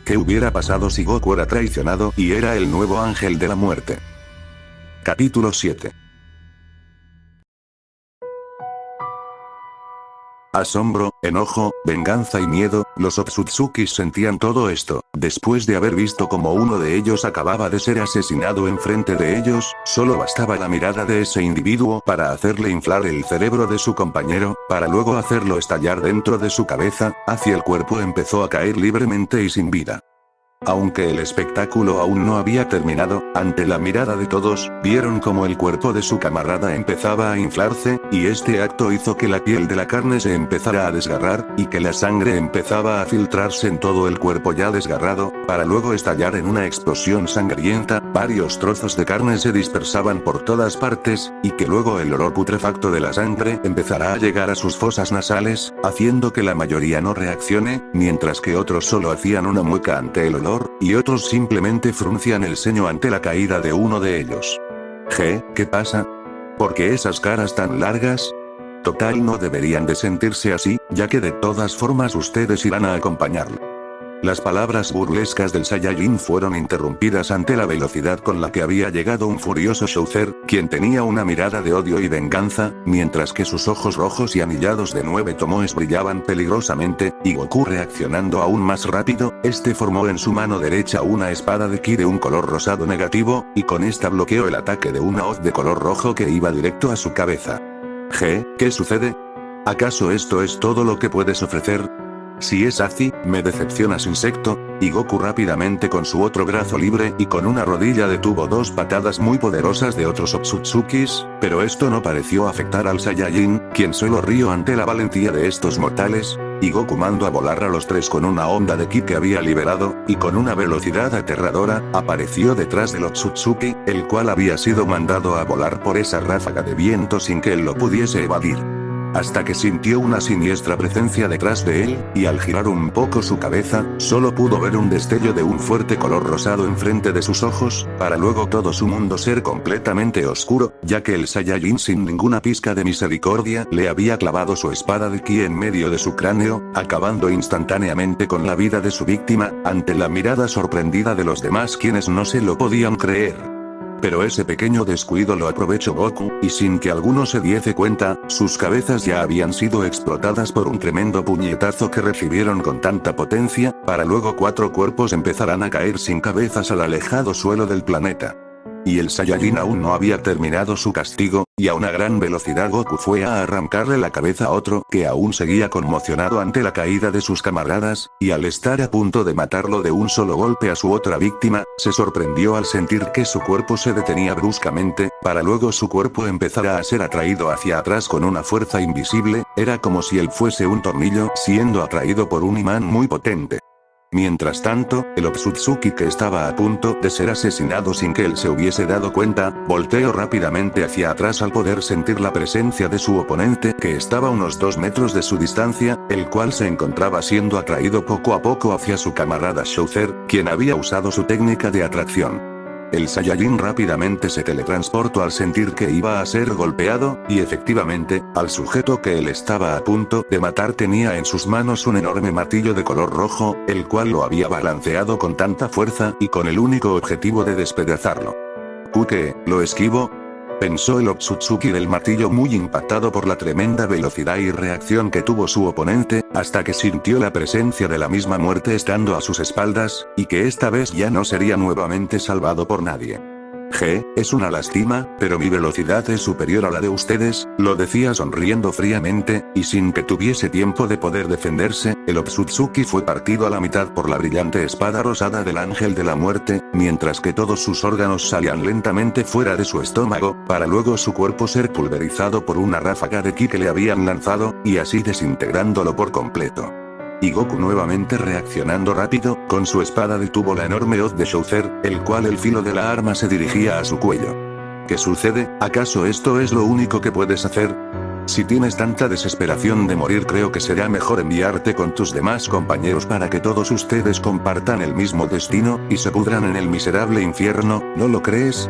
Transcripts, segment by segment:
¿Qué hubiera pasado si Goku era traicionado y era el nuevo ángel de la muerte? Capítulo 7. Asombro, enojo, venganza y miedo, los Otsutsukis sentían todo esto, después de haber visto como uno de ellos acababa de ser asesinado enfrente de ellos, solo bastaba la mirada de ese individuo para hacerle inflar el cerebro de su compañero, para luego hacerlo estallar dentro de su cabeza, hacia el cuerpo empezó a caer libremente y sin vida. Aunque el espectáculo aún no había terminado, ante la mirada de todos, vieron como el cuerpo de su camarada empezaba a inflarse, y este acto hizo que la piel de la carne se empezara a desgarrar, y que la sangre empezaba a filtrarse en todo el cuerpo ya desgarrado, para luego estallar en una explosión sangrienta, varios trozos de carne se dispersaban por todas partes, y que luego el olor putrefacto de la sangre empezará a llegar a sus fosas nasales, haciendo que la mayoría no reaccione, mientras que otros solo hacían una mueca ante el olor, y otros simplemente fruncían el ceño ante la caída de uno de ellos. ¿Qué pasa? ¿Por qué esas caras tan largas? Total, no deberían de sentirse así, ya que de todas formas ustedes irán a acompañarlo. Las palabras burlescas del Saiyajin fueron interrumpidas ante la velocidad con la que había llegado un furioso Chaucer, quien tenía una mirada de odio y venganza, mientras que sus ojos rojos y anillados de 9 tomoes brillaban peligrosamente, y Goku reaccionando aún más rápido, este formó en su mano derecha una espada de ki de un color rosado negativo, y con esta bloqueó el ataque de una hoz de color rojo que iba directo a su cabeza. ¿Qué sucede? ¿Acaso esto es todo lo que puedes ofrecer? Si es así, me decepcionas, insecto, y Goku rápidamente con su otro brazo libre y con una rodilla detuvo 2 patadas muy poderosas de otros Otsutsukis, pero esto no pareció afectar al Saiyajin, quien solo rió ante la valentía de estos mortales, y Goku mandó a volar a los 3 con una onda de ki que había liberado, y con una velocidad aterradora, apareció detrás del Otsutsuki, el cual había sido mandado a volar por esa ráfaga de viento sin que él lo pudiese evadir. Hasta que sintió una siniestra presencia detrás de él, y al girar un poco su cabeza, solo pudo ver un destello de un fuerte color rosado enfrente de sus ojos, para luego todo su mundo ser completamente oscuro, ya que el Saiyajin sin ninguna pizca de misericordia le había clavado su espada de ki en medio de su cráneo, acabando instantáneamente con la vida de su víctima, ante la mirada sorprendida de los demás quienes no se lo podían creer. Pero ese pequeño descuido lo aprovechó Goku, y sin que alguno se diese cuenta, sus cabezas ya habían sido explotadas por un tremendo puñetazo que recibieron con tanta potencia, para luego 4 cuerpos empezarán a caer sin cabezas al alejado suelo del planeta. Y el Saiyajin aún no había terminado su castigo, y a una gran velocidad Goku fue a arrancarle la cabeza a otro que aún seguía conmocionado ante la caída de sus camaradas, y al estar a punto de matarlo de un solo golpe a su otra víctima, se sorprendió al sentir que su cuerpo se detenía bruscamente, para luego su cuerpo empezara a ser atraído hacia atrás con una fuerza invisible, era como si él fuese un tornillo siendo atraído por un imán muy potente. Mientras tanto, el Otsutsuki que estaba a punto de ser asesinado sin que él se hubiese dado cuenta, volteó rápidamente hacia atrás al poder sentir la presencia de su oponente que estaba a unos 2 metros de su distancia, el cual se encontraba siendo atraído poco a poco hacia su camarada Chaucer, quien había usado su técnica de atracción. El Saiyajin rápidamente se teletransportó al sentir que iba a ser golpeado, y efectivamente, al sujeto que él estaba a punto de matar tenía en sus manos un enorme martillo de color rojo, el cual lo había balanceado con tanta fuerza y con el único objetivo de despedazarlo. ¿Qué? ¿Lo esquivo? Pensó el Otsutsuki del martillo muy impactado por la tremenda velocidad y reacción que tuvo su oponente, hasta que sintió la presencia de la misma muerte estando a sus espaldas, y que esta vez ya no sería nuevamente salvado por nadie. Es una lástima, pero mi velocidad es superior a la de ustedes, lo decía sonriendo fríamente, y sin que tuviese tiempo de poder defenderse, el Otsutsuki fue partido a la mitad por la brillante espada rosada del ángel de la muerte, mientras que todos sus órganos salían lentamente fuera de su estómago, para luego su cuerpo ser pulverizado por una ráfaga de ki que le habían lanzado, y así desintegrándolo por completo. Y Goku nuevamente reaccionando rápido, con su espada detuvo la enorme hoz de Chaucer, el cual el filo de la arma se dirigía a su cuello. ¿Qué sucede? ¿Acaso esto es lo único que puedes hacer? Si tienes tanta desesperación de morir, creo que será mejor enviarte con tus demás compañeros para que todos ustedes compartan el mismo destino, y se pudran en el miserable infierno, ¿no lo crees?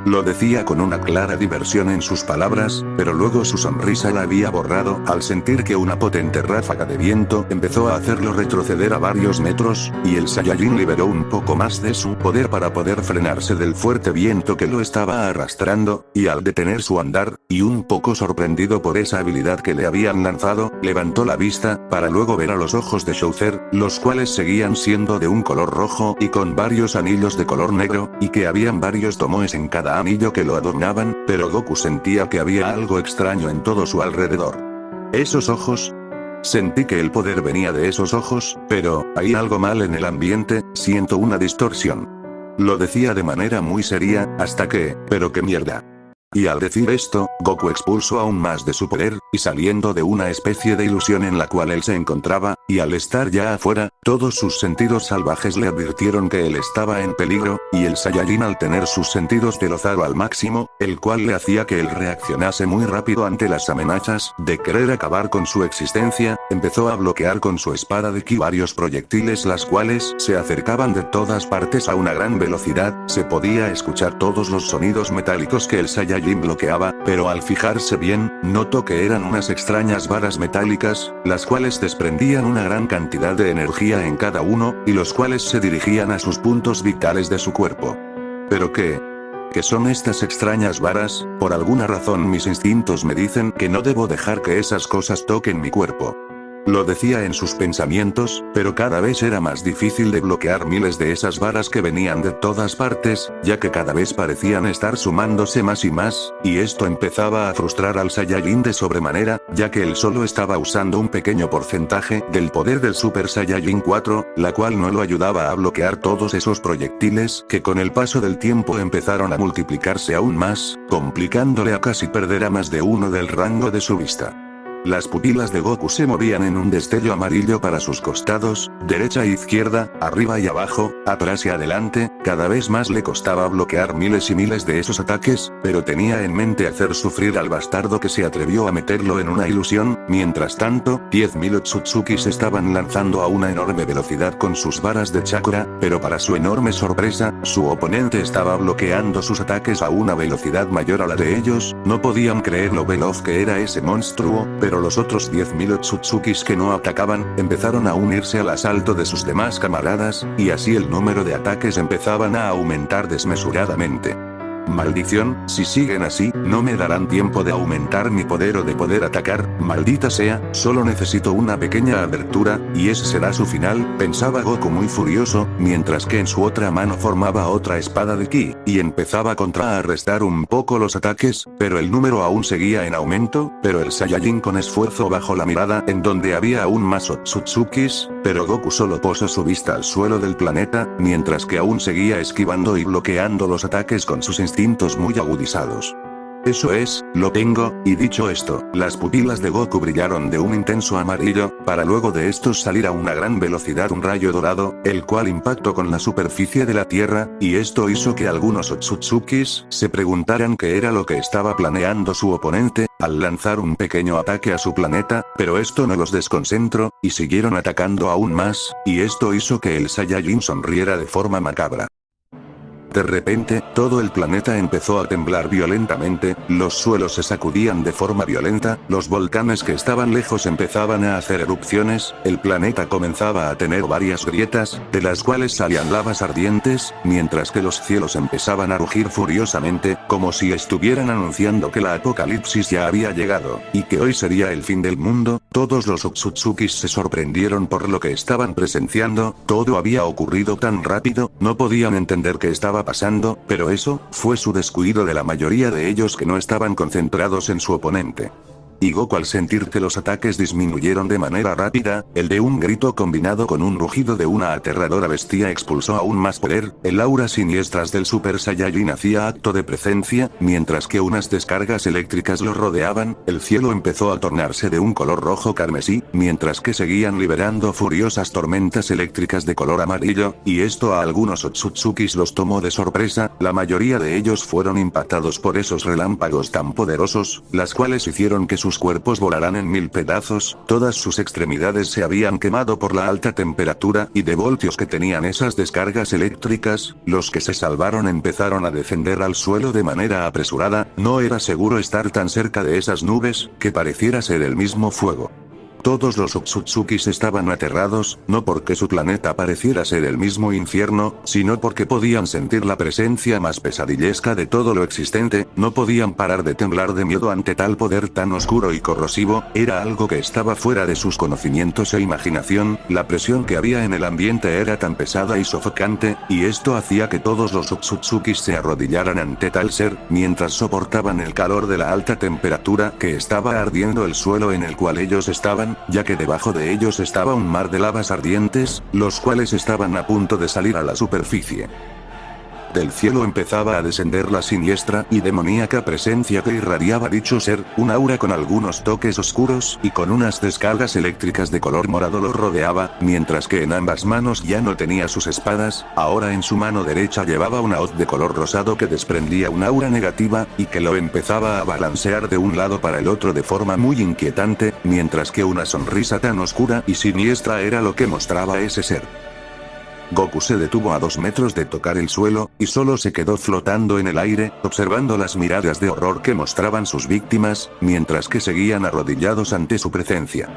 Lo decía con una clara diversión en sus palabras, pero luego su sonrisa la había borrado al sentir que una potente ráfaga de viento empezó a hacerlo retroceder a varios metros, y el Saiyajin liberó un poco más de su poder para poder frenarse del fuerte viento que lo estaba arrastrando, y al detener su andar, y un poco sorprendido por esa habilidad que le habían lanzado, levantó la vista, para luego ver a los ojos de Chaucer, los cuales seguían siendo de un color rojo y con varios anillos de color negro, y que habían varios tomoes en cada anillo que lo adornaban, pero Goku sentía que había algo extraño en todo su alrededor. ¿Esos ojos? Sentí que el poder venía de esos ojos, pero, hay algo mal en el ambiente, siento una distorsión. Lo decía de manera muy seria, hasta que, pero qué mierda. Y al decir esto, Goku expulsó aún más de su poder, y saliendo de una especie de ilusión en la cual él se encontraba, y al estar ya afuera, todos sus sentidos salvajes le advirtieron que él estaba en peligro, y el Saiyajin al tener sus sentidos de Lozaro al máximo, el cual le hacía que él reaccionase muy rápido ante las amenazas de querer acabar con su existencia, empezó a bloquear con su espada de ki varios proyectiles las cuales se acercaban de todas partes a una gran velocidad, se podía escuchar todos los sonidos metálicos que el Saiyajin bloqueaba, pero al fijarse bien, notó que eran unas extrañas varas metálicas, las cuales desprendían una gran cantidad de energía en cada uno, y los cuales se dirigían a sus puntos vitales de su cuerpo. ¿Pero qué? ¿Qué son estas extrañas varas? Por alguna razón mis instintos me dicen que no debo dejar que esas cosas toquen mi cuerpo. Lo decía en sus pensamientos, pero cada vez era más difícil de bloquear miles de esas varas que venían de todas partes, ya que cada vez parecían estar sumándose más y más, y esto empezaba a frustrar al Saiyajin de sobremanera, ya que él solo estaba usando un pequeño porcentaje del poder del Super Saiyajin 4, la cual no lo ayudaba a bloquear todos esos proyectiles que con el paso del tiempo empezaron a multiplicarse aún más, complicándole a casi perder a más de uno del rango de su vista. Las pupilas de Goku se movían en un destello amarillo para sus costados, derecha e izquierda, arriba y abajo, atrás y adelante, cada vez más le costaba bloquear miles y miles de esos ataques, pero tenía en mente hacer sufrir al bastardo que se atrevió a meterlo en una ilusión, mientras tanto, 10.000 Otsutsukis estaban lanzando a una enorme velocidad con sus varas de chakra, pero para su enorme sorpresa, su oponente estaba bloqueando sus ataques a una velocidad mayor a la de ellos, no podían creer lo veloz que era ese monstruo, pero los otros 10.000 Otsutsukis que no atacaban, empezaron a unirse al asalto de sus demás camaradas, y así el número de ataques empezaban a aumentar desmesuradamente. Maldición, si siguen así, no me darán tiempo de aumentar mi poder o de poder atacar, maldita sea, solo necesito una pequeña abertura, y ese será su final, pensaba Goku muy furioso, mientras que en su otra mano formaba otra espada de ki, y empezaba a contrarrestar un poco los ataques, pero el número aún seguía en aumento, pero el Saiyajin con esfuerzo bajó la mirada en donde había aún más Otsutsukis, pero Goku solo posó su vista al suelo del planeta, mientras que aún seguía esquivando y bloqueando los ataques con sus instintos muy agudizados. Eso es, lo tengo, y dicho esto, las pupilas de Goku brillaron de un intenso amarillo, para luego de estos salir a una gran velocidad un rayo dorado, el cual impactó con la superficie de la Tierra, y esto hizo que algunos Otsutsukis se preguntaran qué era lo que estaba planeando su oponente, al lanzar un pequeño ataque a su planeta, pero esto no los desconcentró, y siguieron atacando aún más, y esto hizo que el Saiyajin sonriera de forma macabra. De repente, todo el planeta empezó a temblar violentamente, los suelos se sacudían de forma violenta, los volcanes que estaban lejos empezaban a hacer erupciones, el planeta comenzaba a tener varias grietas, de las cuales salían lavas ardientes, mientras que los cielos empezaban a rugir furiosamente, como si estuvieran anunciando que la apocalipsis ya había llegado, y que hoy sería el fin del mundo. Todos los Otsutsukis se sorprendieron por lo que estaban presenciando, todo había ocurrido tan rápido, no podían entender qué estaba pasando, pero eso fue su descuido de la mayoría de ellos que no estaban concentrados en su oponente. Y Goku al sentir que los ataques disminuyeron de manera rápida, el de un grito combinado con un rugido de una aterradora bestia expulsó aún más poder, el aura siniestras del Super Saiyajin hacía acto de presencia, mientras que unas descargas eléctricas lo rodeaban, el cielo empezó a tornarse de un color rojo carmesí, mientras que seguían liberando furiosas tormentas eléctricas de color amarillo, y esto a algunos Otsutsukis los tomó de sorpresa, la mayoría de ellos fueron impactados por esos relámpagos tan poderosos, las cuales hicieron que sus sus cuerpos volarán en 1000 pedazos, todas sus extremidades se habían quemado por la alta temperatura y de voltios que tenían esas descargas eléctricas. Los que se salvaron empezaron a descender al suelo de manera apresurada, no era seguro estar tan cerca de esas nubes, que pareciera ser el mismo fuego. Todos los Otsutsukis estaban aterrados, no porque su planeta pareciera ser el mismo infierno, sino porque podían sentir la presencia más pesadillesca de todo lo existente, no podían parar de temblar de miedo ante tal poder tan oscuro y corrosivo, era algo que estaba fuera de sus conocimientos e imaginación, la presión que había en el ambiente era tan pesada y sofocante, y esto hacía que todos los Otsutsukis se arrodillaran ante tal ser, mientras soportaban el calor de la alta temperatura que estaba ardiendo el suelo en el cual ellos estaban, ya que debajo de ellos estaba un mar de lavas ardientes, los cuales estaban a punto de salir a la superficie. Del cielo empezaba a descender la siniestra y demoníaca presencia que irradiaba dicho ser, un aura con algunos toques oscuros y con unas descargas eléctricas de color morado lo rodeaba, mientras que en ambas manos ya no tenía sus espadas, ahora en su mano derecha llevaba una hoz de color rosado que desprendía un aura negativa, y que lo empezaba a balancear de un lado para el otro de forma muy inquietante, mientras que una sonrisa tan oscura y siniestra era lo que mostraba ese ser. Goku se detuvo a 2 metros de tocar el suelo, y solo se quedó flotando en el aire, observando las miradas de horror que mostraban sus víctimas, mientras que seguían arrodillados ante su presencia.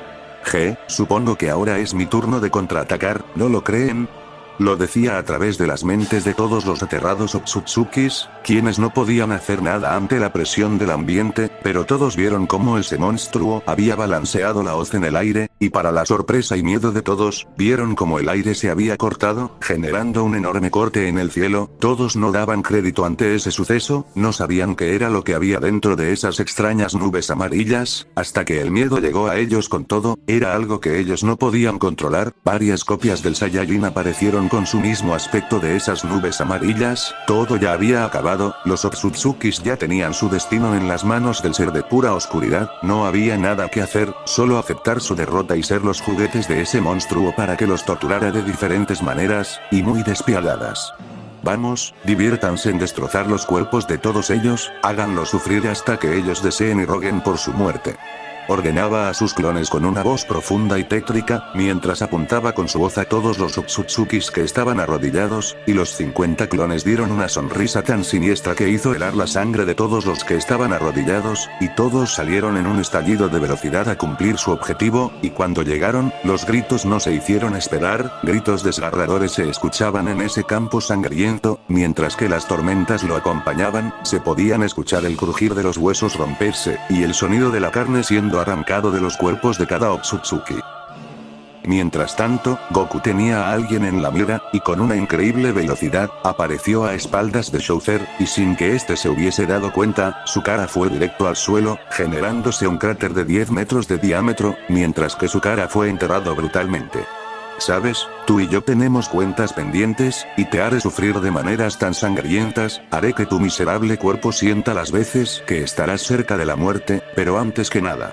Supongo que ahora es mi turno de contraatacar, ¿no lo creen? Lo decía a través de las mentes de todos los aterrados Otsutsukis, quienes no podían hacer nada ante la presión del ambiente, pero todos vieron cómo ese monstruo había balanceado la hoz en el aire, y para la sorpresa y miedo de todos, vieron cómo el aire se había cortado, generando un enorme corte en el cielo. Todos no daban crédito ante ese suceso, no sabían qué era lo que había dentro de esas extrañas nubes amarillas, hasta que el miedo llegó a ellos con todo, era algo que ellos no podían controlar. Varias copias del Saiyajin aparecieron con su mismo aspecto de esas nubes amarillas, todo ya había acabado, los Otsutsukis ya tenían su destino en las manos del ser de pura oscuridad, no había nada que hacer, solo aceptar su derrota y ser los juguetes de ese monstruo para que los torturara de diferentes maneras, y muy despiadadas. Vamos, diviértanse en destrozar los cuerpos de todos ellos, háganlos sufrir hasta que ellos deseen y roguen por su muerte. Ordenaba a sus clones con una voz profunda y tétrica, mientras apuntaba con su voz a todos los Otsutsukis que estaban arrodillados, y los 50 clones dieron una sonrisa tan siniestra que hizo helar la sangre de todos los que estaban arrodillados, y todos salieron en un estallido de velocidad a cumplir su objetivo, y cuando llegaron, los gritos no se hicieron esperar, gritos desgarradores se escuchaban en ese campo sangriento, mientras que las tormentas lo acompañaban, se podían escuchar el crujir de los huesos romperse, y el sonido de la carne siendo arrancado de los cuerpos de cada Otsutsuki. Mientras tanto, Goku tenía a alguien en la mira, y con una increíble velocidad, apareció a espaldas de Chaucer, y sin que éste se hubiese dado cuenta, su cara fue directo al suelo, generándose un cráter de 10 metros de diámetro, mientras que su cara fue enterrado brutalmente. ¿Sabes? Tú y yo tenemos cuentas pendientes, y te haré sufrir de maneras tan sangrientas, haré que tu miserable cuerpo sienta las veces que estarás cerca de la muerte, pero antes que nada.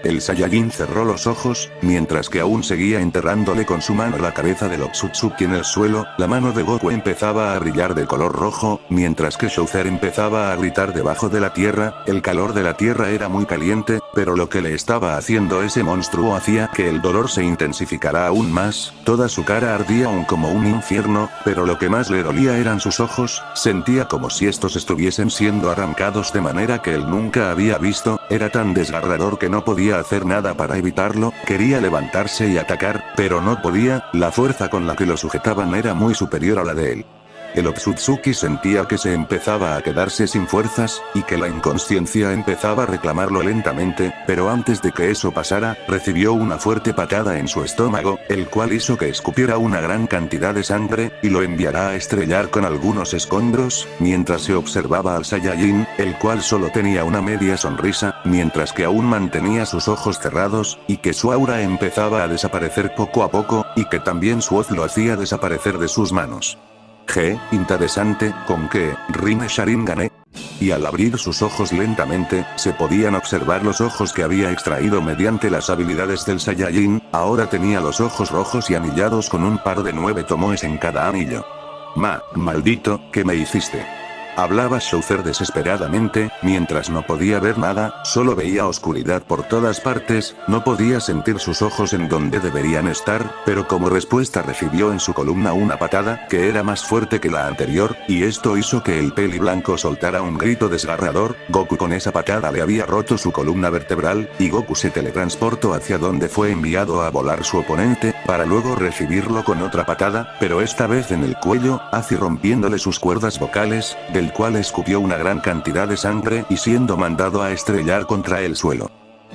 El Saiyajin cerró los ojos, mientras que aún seguía enterrándole con su mano la cabeza del Otsutsuki en el suelo, la mano de Goku empezaba a brillar de color rojo, mientras que Chaucer empezaba a gritar debajo de la tierra. El calor de la tierra era muy caliente, pero lo que le estaba haciendo ese monstruo hacía que el dolor se intensificara aún más, toda su cara ardía aún como un infierno, pero lo que más le dolía eran sus ojos, sentía como si estos estuviesen siendo arrancados de manera que él nunca había visto, era tan desgarrador que no podía hacer nada para evitarlo, quería levantarse y atacar, pero no podía, la fuerza con la que lo sujetaban era muy superior a la de él. El Otsutsuki sentía que se empezaba a quedarse sin fuerzas, y que la inconsciencia empezaba a reclamarlo lentamente, pero antes de que eso pasara, recibió una fuerte patada en su estómago, el cual hizo que escupiera una gran cantidad de sangre, y lo enviara a estrellar con algunos escombros, mientras se observaba al Saiyajin, el cual solo tenía una media sonrisa, mientras que aún mantenía sus ojos cerrados, y que su aura empezaba a desaparecer poco a poco, y que también su hoz lo hacía desaparecer de sus manos. Interesante, ¿con qué rime Sharingan? Y al abrir sus ojos lentamente, se podían observar los ojos que había extraído mediante las habilidades del Saiyajin, ahora tenía los ojos rojos y anillados con un par de 9 tomoes en cada anillo. Maldito, ¿qué me hiciste? Hablaba Chaucer desesperadamente, mientras no podía ver nada, solo veía oscuridad por todas partes, no podía sentir sus ojos en donde deberían estar, pero como respuesta recibió en su columna una patada, que era más fuerte que la anterior, y esto hizo que el peli blanco soltara un grito desgarrador. Goku con esa patada le había roto su columna vertebral, y Goku se teletransportó hacia donde fue enviado a volar su oponente, para luego recibirlo con otra patada, pero esta vez en el cuello, así rompiéndole sus cuerdas vocales, del cual escupió una gran cantidad de sangre y siendo mandado a estrellar contra el suelo.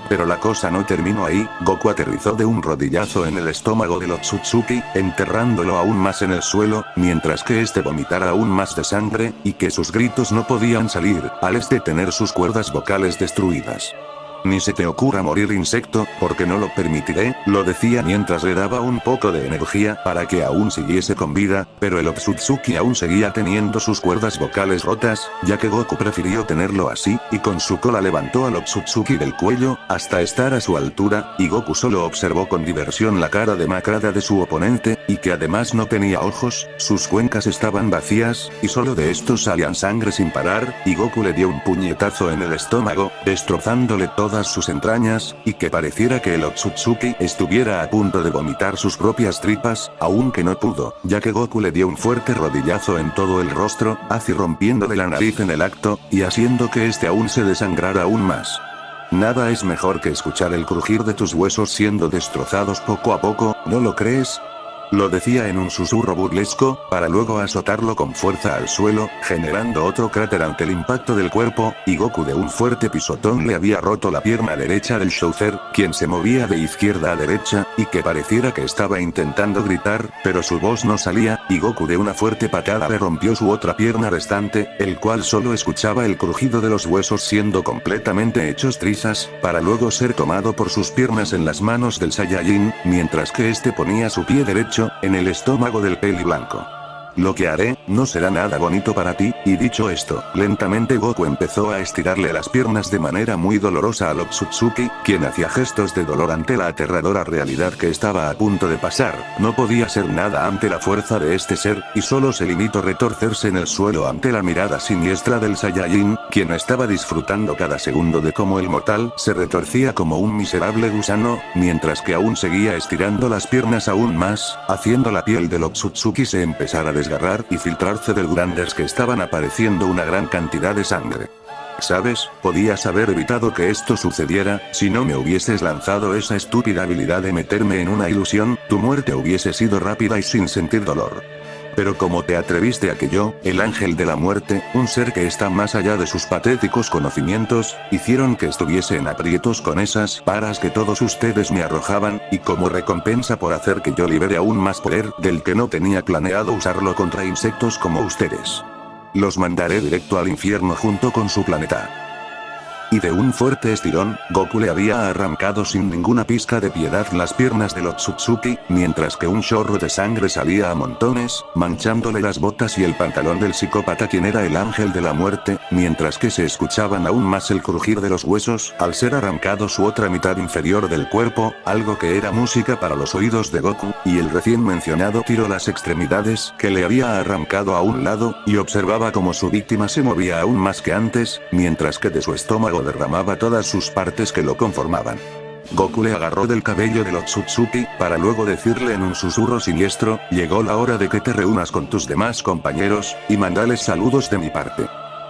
Pero la cosa no terminó ahí, Goku aterrizó de un rodillazo en el estómago del Otsutsuki, enterrándolo aún más en el suelo, mientras que este vomitara aún más de sangre, y que sus gritos no podían salir, al tener sus cuerdas vocales destruidas. Ni se te ocurra morir, insecto, porque no lo permitiré, lo decía mientras le daba un poco de energía para que aún siguiese con vida, pero el Otsutsuki aún seguía teniendo sus cuerdas vocales rotas, ya que Goku prefirió tenerlo así, y con su cola levantó al Otsutsuki del cuello, hasta estar a su altura, y Goku solo observó con diversión la cara demacrada de su oponente, y que además no tenía ojos, sus cuencas estaban vacías, y solo de estos salían sangre sin parar, y Goku le dio un puñetazo en el estómago, destrozándole todas sus entrañas, y que pareciera que el Otsutsuki estuviera a punto de vomitar sus propias tripas, aunque no pudo, ya que Goku le dio un fuerte rodillazo en todo el rostro, así rompiéndole la nariz en el acto, y haciendo que este aún se desangrara aún más. Nada es mejor que escuchar el crujir de tus huesos siendo destrozados poco a poco, ¿no lo crees? Lo decía en un susurro burlesco, para luego azotarlo con fuerza al suelo, generando otro cráter ante el impacto del cuerpo, y Goku de un fuerte pisotón le había roto la pierna derecha del Chaucer, quien se movía de izquierda a derecha, y que pareciera que estaba intentando gritar, pero su voz no salía, y Goku de una fuerte patada le rompió su otra pierna restante, el cual solo escuchaba el crujido de los huesos siendo completamente hechos trizas, para luego ser tomado por sus piernas en las manos del Saiyajin, mientras que este ponía su pie derecho en el estómago del peli blanco. Lo que haré, no será nada bonito para ti, y dicho esto, lentamente Goku empezó a estirarle las piernas de manera muy dolorosa al Otsutsuki, quien hacía gestos de dolor ante la aterradora realidad que estaba a punto de pasar, no podía hacer nada ante la fuerza de este ser, y solo se limitó a retorcerse en el suelo ante la mirada siniestra del Saiyajin, quien estaba disfrutando cada segundo de cómo el mortal se retorcía como un miserable gusano, mientras que aún seguía estirando las piernas aún más, haciendo la piel del Otsutsuki se empezara a desgarrar y filtrarse del grandes que estaban apareciendo una gran cantidad de sangre. ¿Sabes? Podías haber evitado que esto sucediera, si no me hubieses lanzado esa estúpida habilidad de meterme en una ilusión, tu muerte hubiese sido rápida y sin sentir dolor. Pero como te atreviste a que yo, el ángel de la muerte, un ser que está más allá de sus patéticos conocimientos, hicieron que estuviese en aprietos con esas varas que todos ustedes me arrojaban, y como recompensa por hacer que yo libere aún más poder del que no tenía planeado usarlo contra insectos como ustedes. Los mandaré directo al infierno junto con su planeta. Y de un fuerte estirón, Goku le había arrancado sin ninguna pizca de piedad las piernas del Otsutsuki, mientras que un chorro de sangre salía a montones, manchándole las botas y el pantalón del psicópata quien era el ángel de la muerte, mientras que se escuchaban aún más el crujir de los huesos al ser arrancado su otra mitad inferior del cuerpo, algo que era música para los oídos de Goku, y el recién mencionado tiró las extremidades que le había arrancado a un lado, y observaba como su víctima se movía aún más que antes, mientras que de su estómago derramaba todas sus partes que lo conformaban. Goku le agarró del cabello del Otsutsuki, para luego decirle en un susurro siniestro, llegó la hora de que te reúnas con tus demás compañeros, y mandales saludos de mi parte.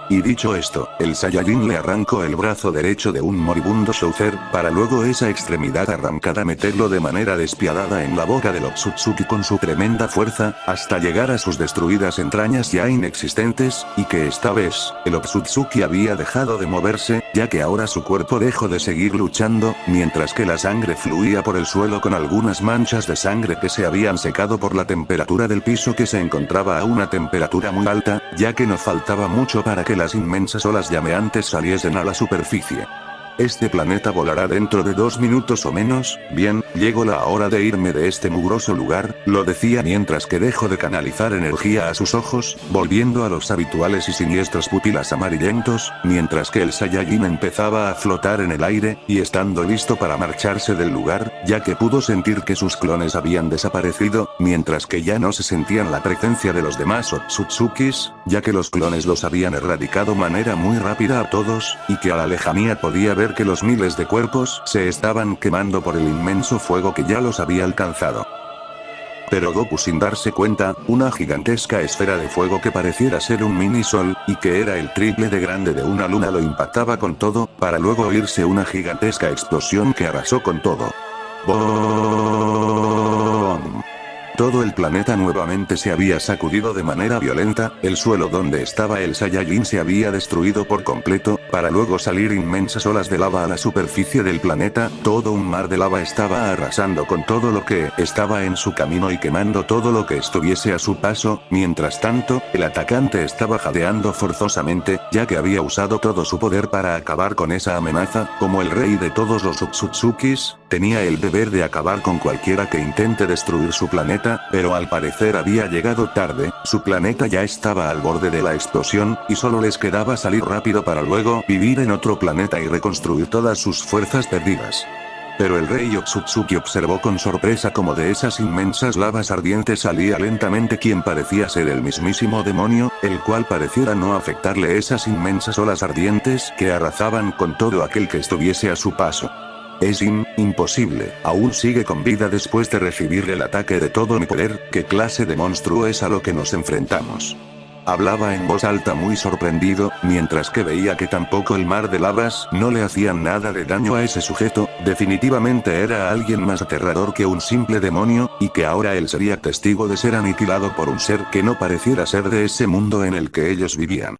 Y dicho esto, el Saiyajin le arrancó el brazo derecho de un moribundo Chaucer, para luego esa extremidad arrancada meterlo de manera despiadada en la boca del Otsutsuki con su tremenda fuerza, hasta llegar a sus destruidas entrañas ya inexistentes, y que esta vez, el Otsutsuki había dejado de moverse, ya que ahora su cuerpo dejó de seguir luchando, mientras que la sangre fluía por el suelo con algunas manchas de sangre que se habían secado por la temperatura del piso que se encontraba a una temperatura muy alta, ya que no faltaba mucho para que las inmensas olas llameantes saliesen a la superficie. Este planeta volará dentro de 2 minutos o menos, bien, Llegó la hora de irme de este mugroso lugar, lo decía mientras que dejó de canalizar energía a sus ojos, volviendo a los habituales y siniestros pupilas amarillentos, mientras que el Saiyajin empezaba a flotar en el aire, y estando listo para marcharse del lugar, ya que pudo sentir que sus clones habían desaparecido, mientras que ya no se sentían la presencia de los demás Otsutsukis, ya que los clones los habían erradicado de manera muy rápida a todos, y que a la lejanía podía ver que los miles de cuerpos se estaban quemando por el inmenso fuego que ya los había alcanzado. Pero Goku, sin darse cuenta, una gigantesca esfera de fuego que pareciera ser un mini sol, y que era el triple de grande de una luna, lo impactaba con todo, para luego oírse una gigantesca explosión que arrasó con todo. ¡Boom! Todo el planeta nuevamente se había sacudido de manera violenta, el suelo donde estaba el Saiyajin se había destruido por completo, para luego salir inmensas olas de lava a la superficie del planeta, todo un mar de lava estaba arrasando con todo lo que estaba en su camino y quemando todo lo que estuviese a su paso, mientras tanto, el atacante estaba jadeando forzosamente, ya que había usado todo su poder para acabar con esa amenaza, como el rey de todos los Otsutsukis, tenía el deber de acabar con cualquiera que intente destruir su planeta, pero al parecer había llegado tarde, su planeta ya estaba al borde de la explosión, y solo les quedaba salir rápido para luego vivir en otro planeta y reconstruir todas sus fuerzas perdidas. Pero el rey Otsutsuki observó con sorpresa como de esas inmensas lavas ardientes salía lentamente quien parecía ser el mismísimo demonio, el cual pareciera no afectarle esas inmensas olas ardientes que arrasaban con todo aquel que estuviese a su paso. Es imposible, aún sigue con vida después de recibir el ataque de todo mi poder, ¿qué clase de monstruo es a lo que nos enfrentamos? Hablaba en voz alta muy sorprendido, mientras que veía que tampoco el mar de lavas no le hacían nada de daño a ese sujeto, definitivamente era alguien más aterrador que un simple demonio, y que ahora él sería testigo de ser aniquilado por un ser que no pareciera ser de ese mundo en el que ellos vivían.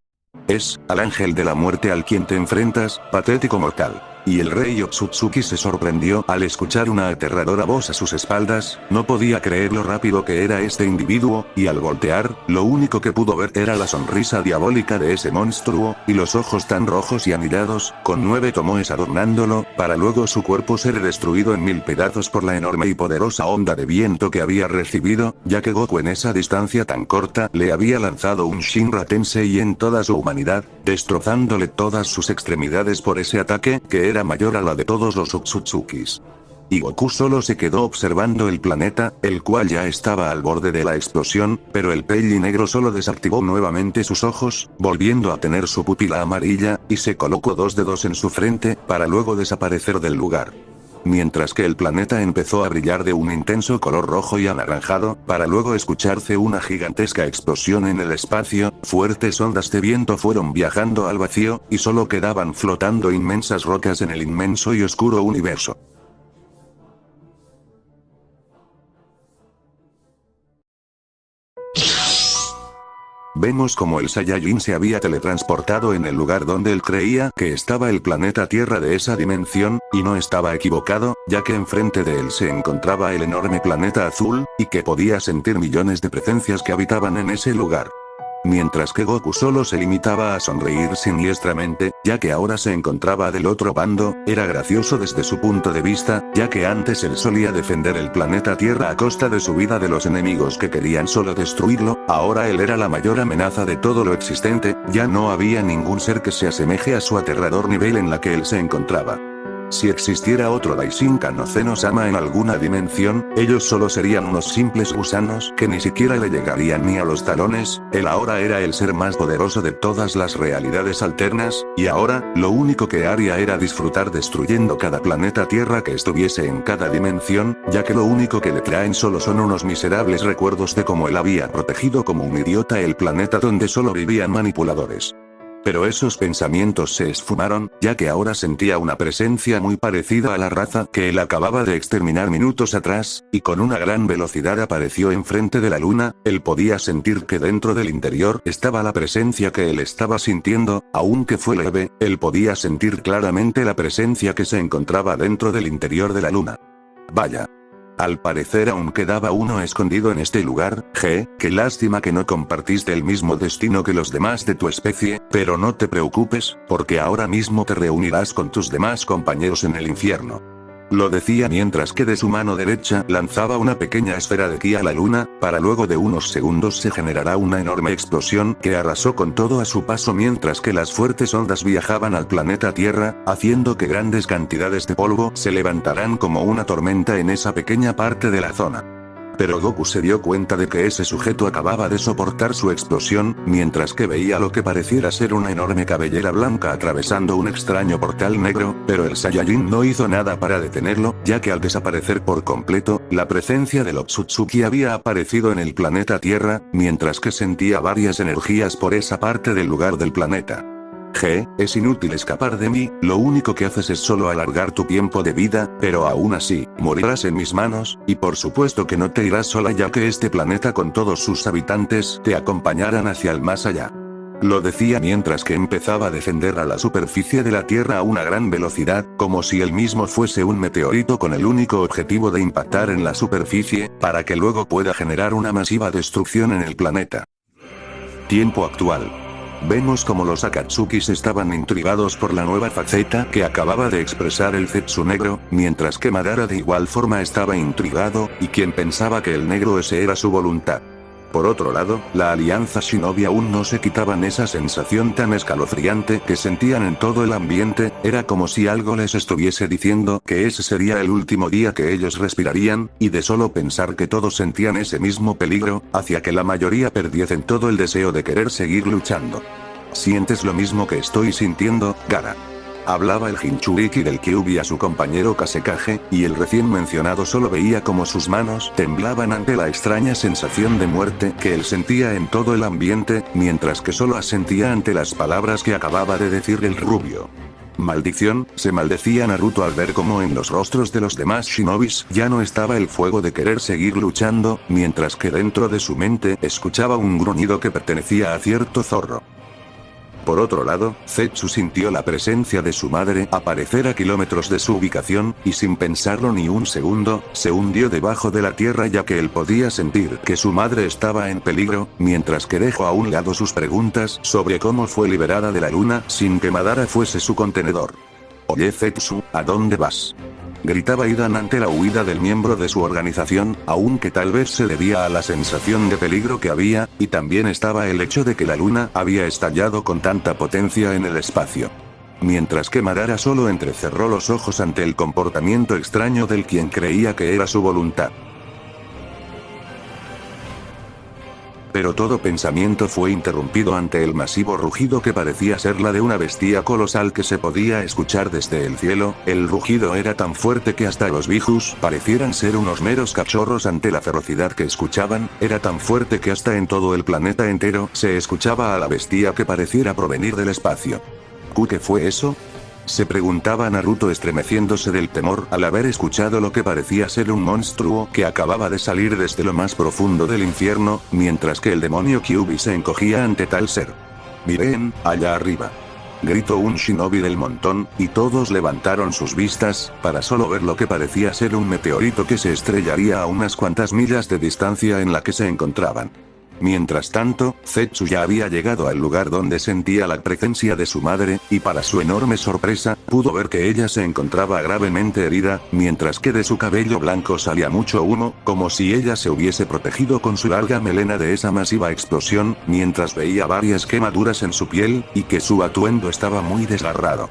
Es al ángel de la muerte al quien te enfrentas, patético mortal. Y el rey Otsutsuki se sorprendió al escuchar una aterradora voz a sus espaldas, no podía creer lo rápido que era este individuo, y al voltear, lo único que pudo ver era la sonrisa diabólica de ese monstruo, y los ojos tan rojos y anillados, con 9 tomoes adornándolo, para luego su cuerpo ser destruido en 1000 pedazos por la enorme y poderosa onda de viento que había recibido, ya que Goku en esa distancia tan corta le había lanzado un Shinra Tensei en toda su humanidad, destrozándole todas sus extremidades por ese ataque que era mayor a la de todos los Otsutsukis. Y Goku solo se quedó observando el planeta, el cual ya estaba al borde de la explosión, pero el Pelli negro solo desactivó nuevamente sus ojos, volviendo a tener su pupila amarilla, y se colocó 2 dedos en su frente, para luego desaparecer del lugar. Mientras que el planeta empezó a brillar de un intenso color rojo y anaranjado, para luego escucharse una gigantesca explosión en el espacio, fuertes ondas de viento fueron viajando al vacío, y solo quedaban flotando inmensas rocas en el inmenso y oscuro universo. Vemos como el Saiyajin se había teletransportado en el lugar donde él creía que estaba el planeta Tierra de esa dimensión, y no estaba equivocado, ya que enfrente de él se encontraba el enorme planeta azul, y que podía sentir millones de presencias que habitaban en ese lugar. Mientras que Goku solo se limitaba a sonreír siniestramente, ya que ahora se encontraba del otro bando, era gracioso desde su punto de vista, ya que antes él solía defender el planeta Tierra a costa de su vida de los enemigos que querían solo destruirlo, ahora él era la mayor amenaza de todo lo existente, ya no había ningún ser que se asemeje a su aterrador nivel en la que él se encontraba. Si existiera otro Daishinkan o Zeno-sama en alguna dimensión, ellos solo serían unos simples gusanos que ni siquiera le llegarían ni a los talones, él ahora era el ser más poderoso de todas las realidades alternas, y ahora, lo único que haría era disfrutar destruyendo cada planeta Tierra que estuviese en cada dimensión, ya que lo único que le traen solo son unos miserables recuerdos de cómo él había protegido como un idiota el planeta donde solo vivían manipuladores. Pero esos pensamientos se esfumaron, ya que ahora sentía una presencia muy parecida a la raza que él acababa de exterminar minutos atrás, y con una gran velocidad apareció enfrente de la luna, él podía sentir que dentro del interior estaba la presencia que él estaba sintiendo, aunque fue leve, él podía sentir claramente la presencia que se encontraba dentro del interior de la luna. Vaya. Al parecer aún quedaba uno escondido en este lugar, qué lástima que no compartiste el mismo destino que los demás de tu especie, pero no te preocupes, porque ahora mismo te reunirás con tus demás compañeros en el infierno. Lo decía mientras que de su mano derecha lanzaba una pequeña esfera de ki a la luna, para luego de unos segundos se generará una enorme explosión que arrasó con todo a su paso mientras que las fuertes ondas viajaban al planeta Tierra, haciendo que grandes cantidades de polvo se levantaran como una tormenta en esa pequeña parte de la zona. Pero Goku se dio cuenta de que ese sujeto acababa de soportar su explosión, mientras que veía lo que pareciera ser una enorme cabellera blanca atravesando un extraño portal negro, pero el Saiyajin no hizo nada para detenerlo, ya que al desaparecer por completo, la presencia del Otsutsuki había aparecido en el planeta Tierra, mientras que sentía varias energías por esa parte del lugar del planeta. Es inútil escapar de mí, lo único que haces es solo alargar tu tiempo de vida, pero aún así, morirás en mis manos, y por supuesto que no te irás sola ya que este planeta con todos sus habitantes te acompañarán hacia el más allá. Lo decía mientras que empezaba a descender a la superficie de la Tierra a una gran velocidad, como si él mismo fuese un meteorito con el único objetivo de impactar en la superficie, para que luego pueda generar una masiva destrucción en el planeta. Tiempo actual. Vemos como los Akatsukis estaban intrigados por la nueva faceta que acababa de expresar el Zetsu negro, mientras que Madara de igual forma estaba intrigado, y quien pensaba que el negro ese era su voluntad. Por otro lado, la alianza Shinobi aún no se quitaban esa sensación tan escalofriante que sentían en todo el ambiente, era como si algo les estuviese diciendo que ese sería el último día que ellos respirarían, y de solo pensar que todos sentían ese mismo peligro, hacía que la mayoría perdiesen todo el deseo de querer seguir luchando. ¿Sientes lo mismo que estoy sintiendo, Gaara? Hablaba el Jinchuriki del Kyuubi a su compañero Kasekage, y el recién mencionado solo veía como sus manos temblaban ante la extraña sensación de muerte que él sentía en todo el ambiente, mientras que solo asentía ante las palabras que acababa de decir el rubio. Maldición, se maldecía Naruto al ver cómo en los rostros de los demás shinobis ya no estaba el fuego de querer seguir luchando, mientras que dentro de su mente escuchaba un gruñido que pertenecía a cierto zorro. Por otro lado, Zetsu sintió la presencia de su madre aparecer a kilómetros de su ubicación, y sin pensarlo ni un segundo, se hundió debajo de la tierra ya que él podía sentir que su madre estaba en peligro, mientras que dejó a un lado sus preguntas sobre cómo fue liberada de la luna sin que Madara fuese su contenedor. Oye Zetsu, ¿a dónde vas? Gritaba Idan ante la huida del miembro de su organización, aunque tal vez se debía a la sensación de peligro que había, y también estaba el hecho de que la luna había estallado con tanta potencia en el espacio. Mientras que Madara solo entrecerró los ojos ante el comportamiento extraño del quien creía que era su voluntad. Pero todo pensamiento fue interrumpido ante el masivo rugido que parecía ser la de una bestia colosal que se podía escuchar desde el cielo. El rugido era tan fuerte que hasta los bijus parecieran ser unos meros cachorros ante la ferocidad que escuchaban, era tan fuerte que hasta en todo el planeta entero se escuchaba a la bestia que pareciera provenir del espacio. ¿Qué fue eso? Se preguntaba Naruto estremeciéndose del temor al haber escuchado lo que parecía ser un monstruo que acababa de salir desde lo más profundo del infierno, mientras que el demonio Kyuubi se encogía ante tal ser. «Miren, allá arriba», gritó un shinobi del montón, y todos levantaron sus vistas, para solo ver lo que parecía ser un meteorito que se estrellaría a unas cuantas millas de distancia en la que se encontraban. Mientras tanto, Zetsu ya había llegado al lugar donde sentía la presencia de su madre, y para su enorme sorpresa, pudo ver que ella se encontraba gravemente herida, mientras que de su cabello blanco salía mucho humo, como si ella se hubiese protegido con su larga melena de esa masiva explosión, mientras veía varias quemaduras en su piel, y que su atuendo estaba muy desgarrado.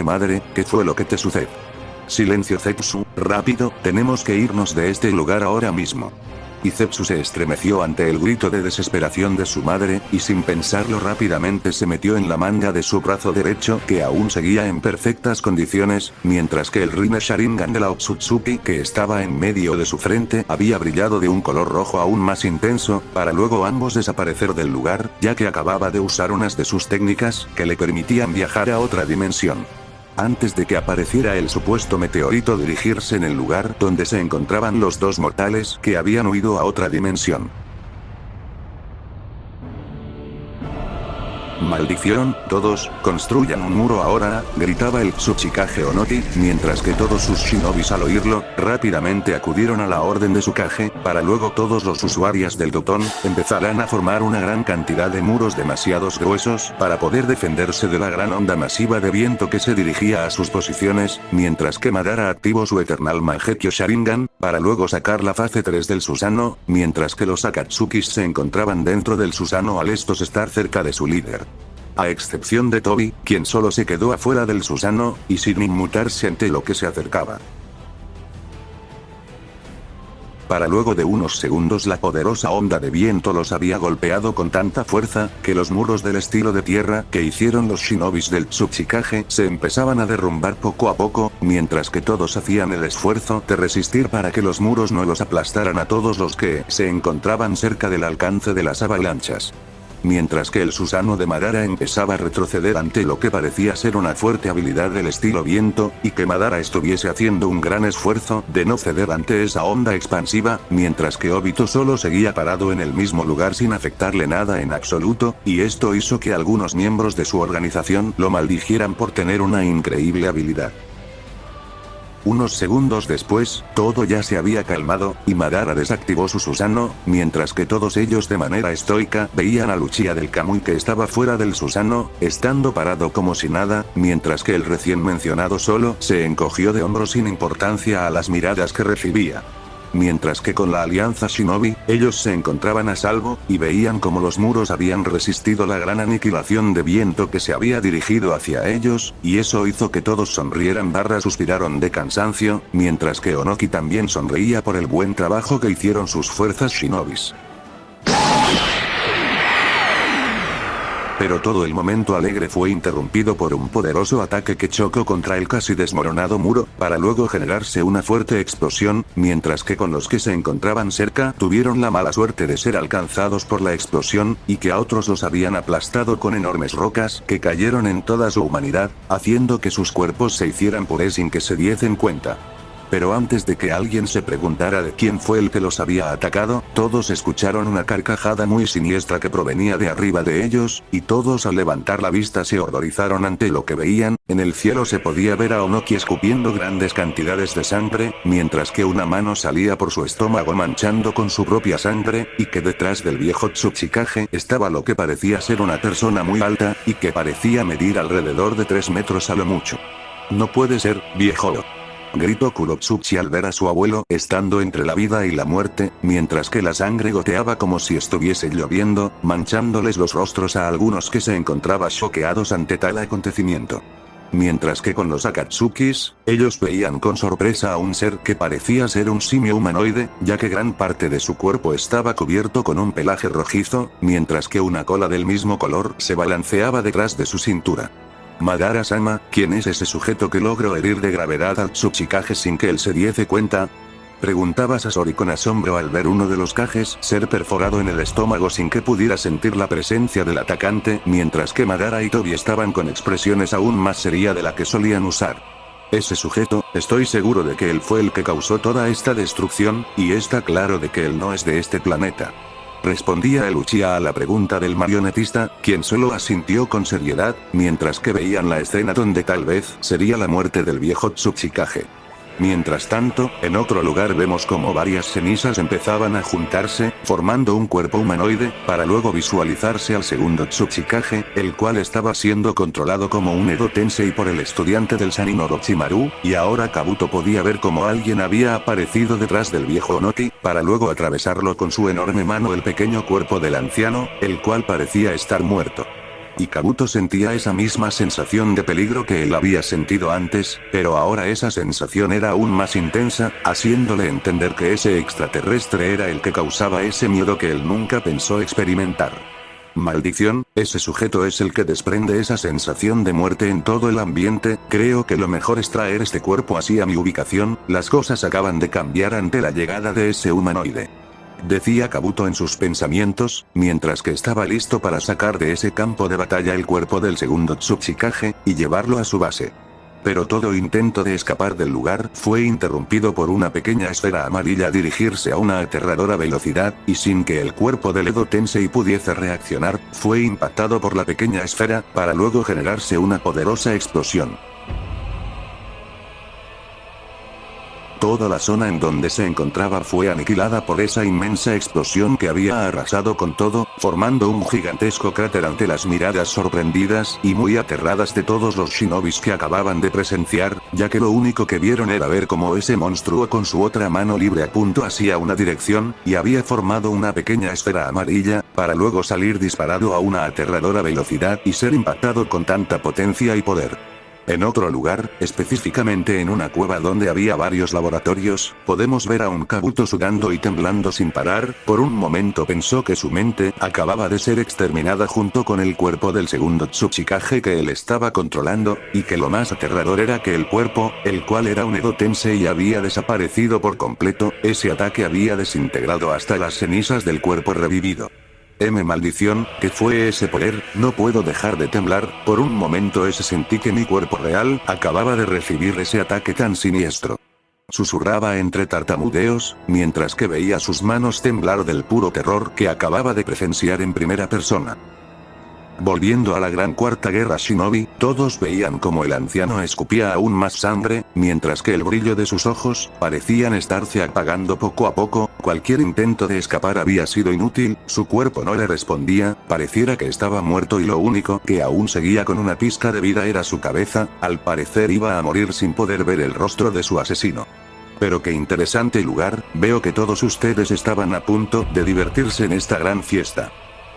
Madre, ¿qué fue lo que te sucede? Silencio Zetsu, rápido, tenemos que irnos de este lugar ahora mismo. Y Zetsu se estremeció ante el grito de desesperación de su madre, y sin pensarlo rápidamente se metió en la manga de su brazo derecho que aún seguía en perfectas condiciones, mientras que el Rinne Sharingan de la Otsutsuki que estaba en medio de su frente había brillado de un color rojo aún más intenso, para luego ambos desaparecer del lugar, ya que acababa de usar unas de sus técnicas que le permitían viajar a otra dimensión. Antes de que apareciera el supuesto meteorito dirigirse en el lugar donde se encontraban los dos mortales que habían huido a otra dimensión. Maldición, todos, construyan un muro ahora, gritaba el Tsuchikage Onoki, mientras que todos sus shinobis al oírlo, rápidamente acudieron a la orden de Tsukage, para luego todos los usuarios del Doton, empezarán a formar una gran cantidad de muros demasiados gruesos, para poder defenderse de la gran onda masiva de viento que se dirigía a sus posiciones, mientras que Madara activó su Eternal Mangekyo Sharingan, para luego sacar la fase 3 del Susanoo, mientras que los Akatsukis se encontraban dentro del Susanoo al estos estar cerca de su líder. A excepción de Tobi, quien solo se quedó afuera del Susanoo, y sin inmutarse ante lo que se acercaba. Para luego de unos segundos la poderosa onda de viento los había golpeado con tanta fuerza, que los muros del estilo de tierra que hicieron los shinobis del Tsuchikage se empezaban a derrumbar poco a poco, mientras que todos hacían el esfuerzo de resistir para que los muros no los aplastaran a todos los que se encontraban cerca del alcance de las avalanchas. Mientras que el Susanoo de Madara empezaba a retroceder ante lo que parecía ser una fuerte habilidad del estilo viento, y que Madara estuviese haciendo un gran esfuerzo de no ceder ante esa onda expansiva, mientras que Obito solo seguía parado en el mismo lugar sin afectarle nada en absoluto, y esto hizo que algunos miembros de su organización lo maldijieran por tener una increíble habilidad. Unos segundos después, todo ya se había calmado, y Madara desactivó su Susanoo, mientras que todos ellos de manera estoica veían al Uchiha del Kamui que estaba fuera del Susanoo, estando parado como si nada, mientras que el recién mencionado solo se encogió de hombros sin importancia a las miradas que recibía. Mientras que con la alianza Shinobi, ellos se encontraban a salvo, y veían como los muros habían resistido la gran aniquilación de viento que se había dirigido hacia ellos, y eso hizo que todos sonrieran / suspiraron de cansancio, mientras que Onoki también sonreía por el buen trabajo que hicieron sus fuerzas Shinobis. Pero todo el momento alegre fue interrumpido por un poderoso ataque que chocó contra el casi desmoronado muro, para luego generarse una fuerte explosión, mientras que con los que se encontraban cerca tuvieron la mala suerte de ser alcanzados por la explosión, y que a otros los habían aplastado con enormes rocas que cayeron en toda su humanidad, haciendo que sus cuerpos se hicieran puré sin que se diesen cuenta. Pero antes de que alguien se preguntara de quién fue el que los había atacado, todos escucharon una carcajada muy siniestra que provenía de arriba de ellos, y todos al levantar la vista se horrorizaron ante lo que veían. En el cielo se podía ver a Onoki escupiendo grandes cantidades de sangre, mientras que una mano salía por su estómago manchando con su propia sangre, y que detrás del viejo Tsuchikage estaba lo que parecía ser una persona muy alta, y que parecía medir alrededor de 3 metros a lo mucho. «No puede ser, viejo», gritó Kurotsuchi al ver a su abuelo estando entre la vida y la muerte, mientras que la sangre goteaba como si estuviese lloviendo, manchándoles los rostros a algunos que se encontraban choqueados ante tal acontecimiento. Mientras que con los Akatsukis, ellos veían con sorpresa a un ser que parecía ser un simio humanoide, ya que gran parte de su cuerpo estaba cubierto con un pelaje rojizo, mientras que una cola del mismo color se balanceaba detrás de su cintura. Madara-sama, ¿quién es ese sujeto que logró herir de gravedad al Tsuchikage sin que él se diese cuenta? Preguntaba Sasori con asombro al ver uno de los Kages ser perforado en el estómago sin que pudiera sentir la presencia del atacante, mientras que Madara y Tobi estaban con expresiones aún más serias de la que solían usar. Ese sujeto, estoy seguro de que él fue el que causó toda esta destrucción, y está claro de que él no es de este planeta. Respondía el Uchiha a la pregunta del marionetista, quien solo asintió con seriedad, mientras que veían la escena donde tal vez sería la muerte del viejo Tsuchikage. Mientras tanto, en otro lugar vemos como varias cenizas empezaban a juntarse, formando un cuerpo humanoide, para luego visualizarse al segundo Tsuchikage, el cual estaba siendo controlado como un Edo Tensei por el estudiante del Sannin Orochimaru, y ahora Kabuto podía ver como alguien había aparecido detrás del viejo Onoki, para luego atravesarlo con su enorme mano el pequeño cuerpo del anciano, el cual parecía estar muerto. Y Kabuto sentía esa misma sensación de peligro que él había sentido antes, pero ahora esa sensación era aún más intensa, haciéndole entender que ese extraterrestre era el que causaba ese miedo que él nunca pensó experimentar. Maldición, ese sujeto es el que desprende esa sensación de muerte en todo el ambiente. Creo que lo mejor es traer este cuerpo así a mi ubicación. Las cosas acaban de cambiar ante la llegada de ese humanoide, decía Kabuto en sus pensamientos, mientras que estaba listo para sacar de ese campo de batalla el cuerpo del segundo Tsuchikage, y llevarlo a su base. Pero todo intento de escapar del lugar fue interrumpido por una pequeña esfera amarilla dirigirse a una aterradora velocidad, y sin que el cuerpo del Edo Tensei pudiese reaccionar, fue impactado por la pequeña esfera, para luego generarse una poderosa explosión. Toda la zona en donde se encontraba fue aniquilada por esa inmensa explosión que había arrasado con todo, formando un gigantesco cráter ante las miradas sorprendidas y muy aterradas de todos los shinobis que acababan de presenciar, ya que lo único que vieron era ver cómo ese monstruo con su otra mano libre apuntó hacia una dirección, y había formado una pequeña esfera amarilla, para luego salir disparado a una aterradora velocidad y ser impactado con tanta potencia y poder. En otro lugar, específicamente en una cueva donde había varios laboratorios, podemos ver a un Kabuto sudando y temblando sin parar. Por un momento pensó que su mente acababa de ser exterminada junto con el cuerpo del segundo Tsuchikage que él estaba controlando, y que lo más aterrador era que el cuerpo, el cual era un Edo Tensei, había desaparecido por completo. Ese ataque había desintegrado hasta las cenizas del cuerpo revivido. Maldición, ¿qué fue ese poder? No puedo dejar de temblar. Por un momento sentí que mi cuerpo real acababa de recibir ese ataque tan siniestro. Susurraba entre tartamudeos, mientras que veía sus manos temblar del puro terror que acababa de presenciar en primera persona. Volviendo a la gran cuarta guerra shinobi, todos veían como el anciano escupía aún más sangre, mientras que el brillo de sus ojos parecían estarse apagando poco a poco. Cualquier intento de escapar había sido inútil, su cuerpo no le respondía, pareciera que estaba muerto y lo único que aún seguía con una pizca de vida era su cabeza. Al parecer iba a morir sin poder ver el rostro de su asesino. Pero qué interesante lugar, veo que todos ustedes estaban a punto de divertirse en esta gran fiesta.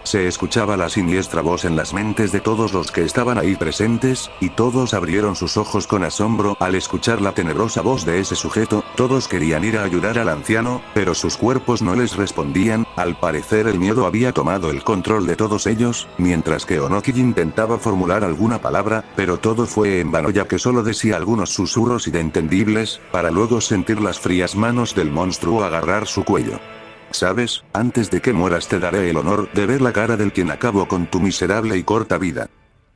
Se escuchaba la siniestra voz en las mentes de todos los que estaban ahí presentes, y todos abrieron sus ojos con asombro al escuchar la tenebrosa voz de ese sujeto. Todos querían ir a ayudar al anciano, pero sus cuerpos no les respondían. Al parecer el miedo había tomado el control de todos ellos, mientras que Onoki intentaba formular alguna palabra, pero todo fue en vano ya que solo decía algunos susurros inentendibles, para luego sentir las frías manos del monstruo agarrar su cuello. ¿Sabes? Antes de que mueras te daré el honor de ver la cara del quien acabó con tu miserable y corta vida.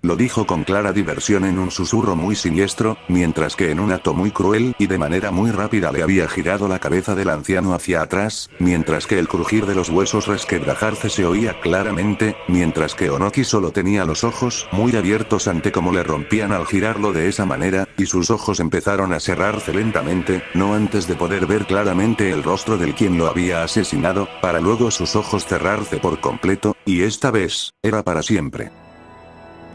Lo dijo con clara diversión en un susurro muy siniestro, mientras que en un acto muy cruel y de manera muy rápida le había girado la cabeza del anciano hacia atrás, mientras que el crujir de los huesos resquebrajarse se oía claramente, mientras que Onoki solo tenía los ojos muy abiertos ante cómo le rompían al girarlo de esa manera, y sus ojos empezaron a cerrarse lentamente, no antes de poder ver claramente el rostro del quien lo había asesinado, para luego sus ojos cerrarse por completo, y esta vez, era para siempre.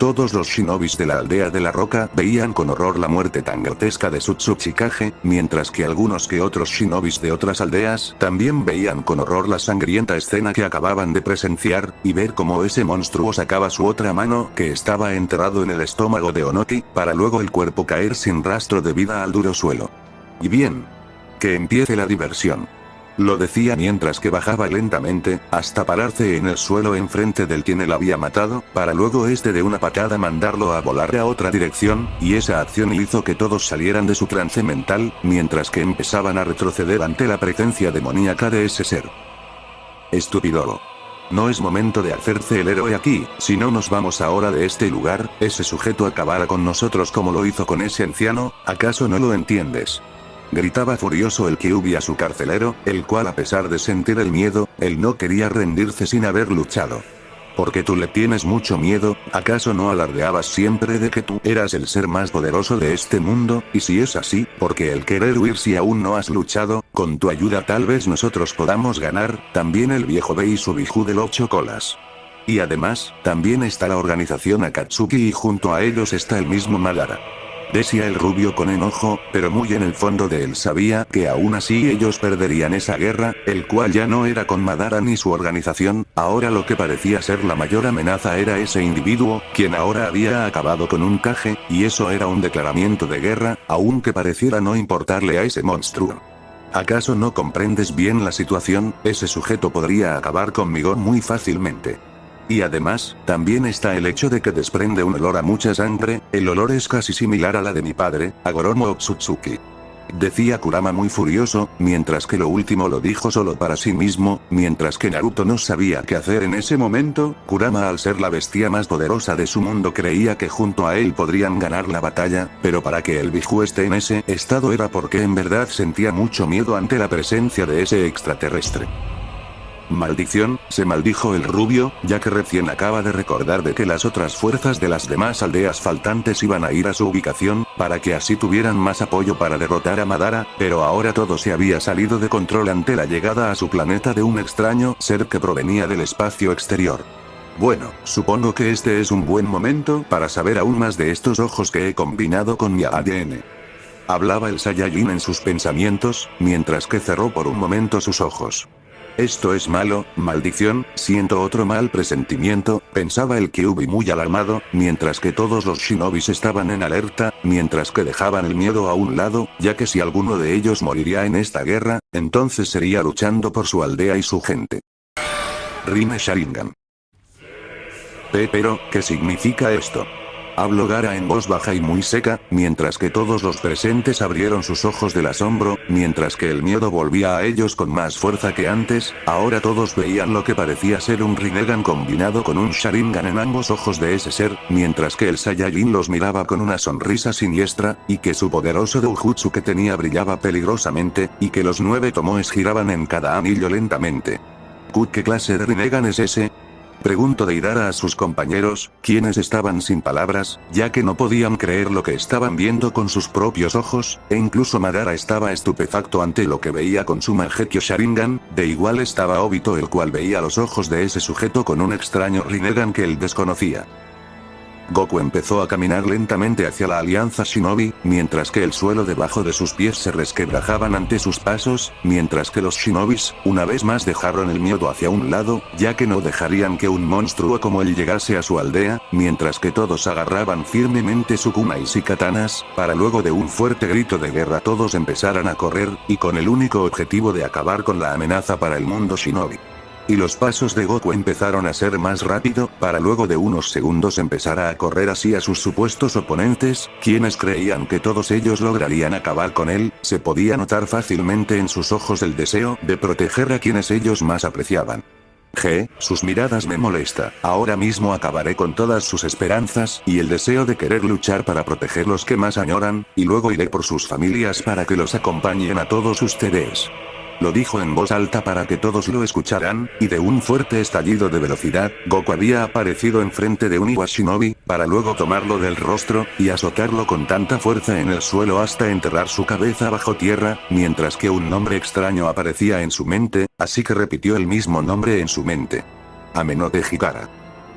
Todos los shinobis de la aldea de la roca veían con horror la muerte tan grotesca de su Tsuchikage, mientras que algunos que otros shinobis de otras aldeas también veían con horror la sangrienta escena que acababan de presenciar, y ver cómo ese monstruo sacaba su otra mano que estaba enterrado en el estómago de Onoki, para luego el cuerpo caer sin rastro de vida al duro suelo. Y bien, que empiece la diversión. Lo decía mientras que bajaba lentamente, hasta pararse en el suelo enfrente del quien él había matado, para luego de una patada mandarlo a volar a otra dirección, y esa acción hizo que todos salieran de su trance mental, mientras que empezaban a retroceder ante la presencia demoníaca de ese ser. Estúpido. No es momento de hacerse el héroe aquí, si no nos vamos ahora de este lugar, ese sujeto acabará con nosotros como lo hizo con ese anciano, ¿acaso no lo entiendes? Gritaba furioso el Kyuubi a su carcelero, el cual a pesar de sentir el miedo, él no quería rendirse sin haber luchado. ¿Porque tú le tienes mucho miedo? ¿Acaso no alardeabas siempre de que tú eras el ser más poderoso de este mundo? Y si es así, ¿por qué el querer huir si aún no has luchado? Con tu ayuda tal vez nosotros podamos ganar. También el viejo Bei Subihu del 8 colas. Y además, también está la organización Akatsuki y junto a ellos está el mismo Madara. Decía el rubio con enojo, pero muy en el fondo de él sabía que aún así ellos perderían esa guerra, el cual ya no era con Madara ni su organización. Ahora lo que parecía ser la mayor amenaza era ese individuo, quien ahora había acabado con un Kage, y eso era un declaramiento de guerra, aunque pareciera no importarle a ese monstruo. ¿Acaso no comprendes bien la situación? Ese sujeto podría acabar conmigo muy fácilmente. Y además, también está el hecho de que desprende un olor a mucha sangre. El olor es casi similar a la de mi padre, a Goromo Otsutsuki. Decía Kurama muy furioso, mientras que lo último lo dijo solo para sí mismo, mientras que Naruto no sabía qué hacer en ese momento. Kurama, al ser la bestia más poderosa de su mundo, creía que junto a él podrían ganar la batalla, pero para que el Biju esté en ese estado era porque en verdad sentía mucho miedo ante la presencia de ese extraterrestre. Maldición, se maldijo el rubio, ya que recién acaba de recordar de que las otras fuerzas de las demás aldeas faltantes iban a ir a su ubicación, para que así tuvieran más apoyo para derrotar a Madara, pero ahora todo se había salido de control ante la llegada a su planeta de un extraño ser que provenía del espacio exterior. Bueno, supongo que este es un buen momento para saber aún más de estos ojos que he combinado con mi ADN. Hablaba el Saiyajin en sus pensamientos, mientras que cerró por un momento sus ojos. Esto es malo, maldición, siento otro mal presentimiento, pensaba el Kyuubi muy alarmado, mientras que todos los shinobis estaban en alerta, mientras que dejaban el miedo a un lado, ya que si alguno de ellos moriría en esta guerra, entonces sería luchando por su aldea y su gente. Rine Sharingan. Pero, ¿qué significa esto? Habló Gaara en voz baja y muy seca, mientras que todos los presentes abrieron sus ojos del asombro, mientras que el miedo volvía a ellos con más fuerza que antes. Ahora todos veían lo que parecía ser un Rinnegan combinado con un Sharingan en ambos ojos de ese ser, mientras que el Saiyajin los miraba con una sonrisa siniestra, y que su poderoso Doujutsu que tenía brillaba peligrosamente, y que los 9 tomoes giraban en cada anillo lentamente. ¿Qué clase de Rinnegan es ese? Preguntó Deidara a sus compañeros, quienes estaban sin palabras, ya que no podían creer lo que estaban viendo con sus propios ojos, e incluso Madara estaba estupefacto ante lo que veía con su Mangekyo Sharingan. De igual estaba Obito, el cual veía los ojos de ese sujeto con un extraño Rinnegan que él desconocía. Goku empezó a caminar lentamente hacia la alianza Shinobi, mientras que el suelo debajo de sus pies se resquebrajaban ante sus pasos, mientras que los Shinobis, una vez más dejaron el miedo hacia un lado, ya que no dejarían que un monstruo como él llegase a su aldea, mientras que todos agarraban firmemente su kunais y katanas, para luego de un fuerte grito de guerra todos empezaran a correr, y con el único objetivo de acabar con la amenaza para el mundo Shinobi. Y los pasos de Goku empezaron a ser más rápido, para luego de unos segundos empezar a correr así a sus supuestos oponentes, quienes creían que todos ellos lograrían acabar con él. Se podía notar fácilmente en sus ojos el deseo de proteger a quienes ellos más apreciaban. Sus miradas me molesta, ahora mismo acabaré con todas sus esperanzas, y el deseo de querer luchar para proteger los que más añoran, y luego iré por sus familias para que los acompañen a todos ustedes. Lo dijo en voz alta para que todos lo escucharan, y de un fuerte estallido de velocidad, Goku había aparecido enfrente de un Iwa Shinobi, para luego tomarlo del rostro, y azotarlo con tanta fuerza en el suelo hasta enterrar su cabeza bajo tierra, mientras que un nombre extraño aparecía en su mente, así que repitió el mismo nombre en su mente. Amenote Hikara.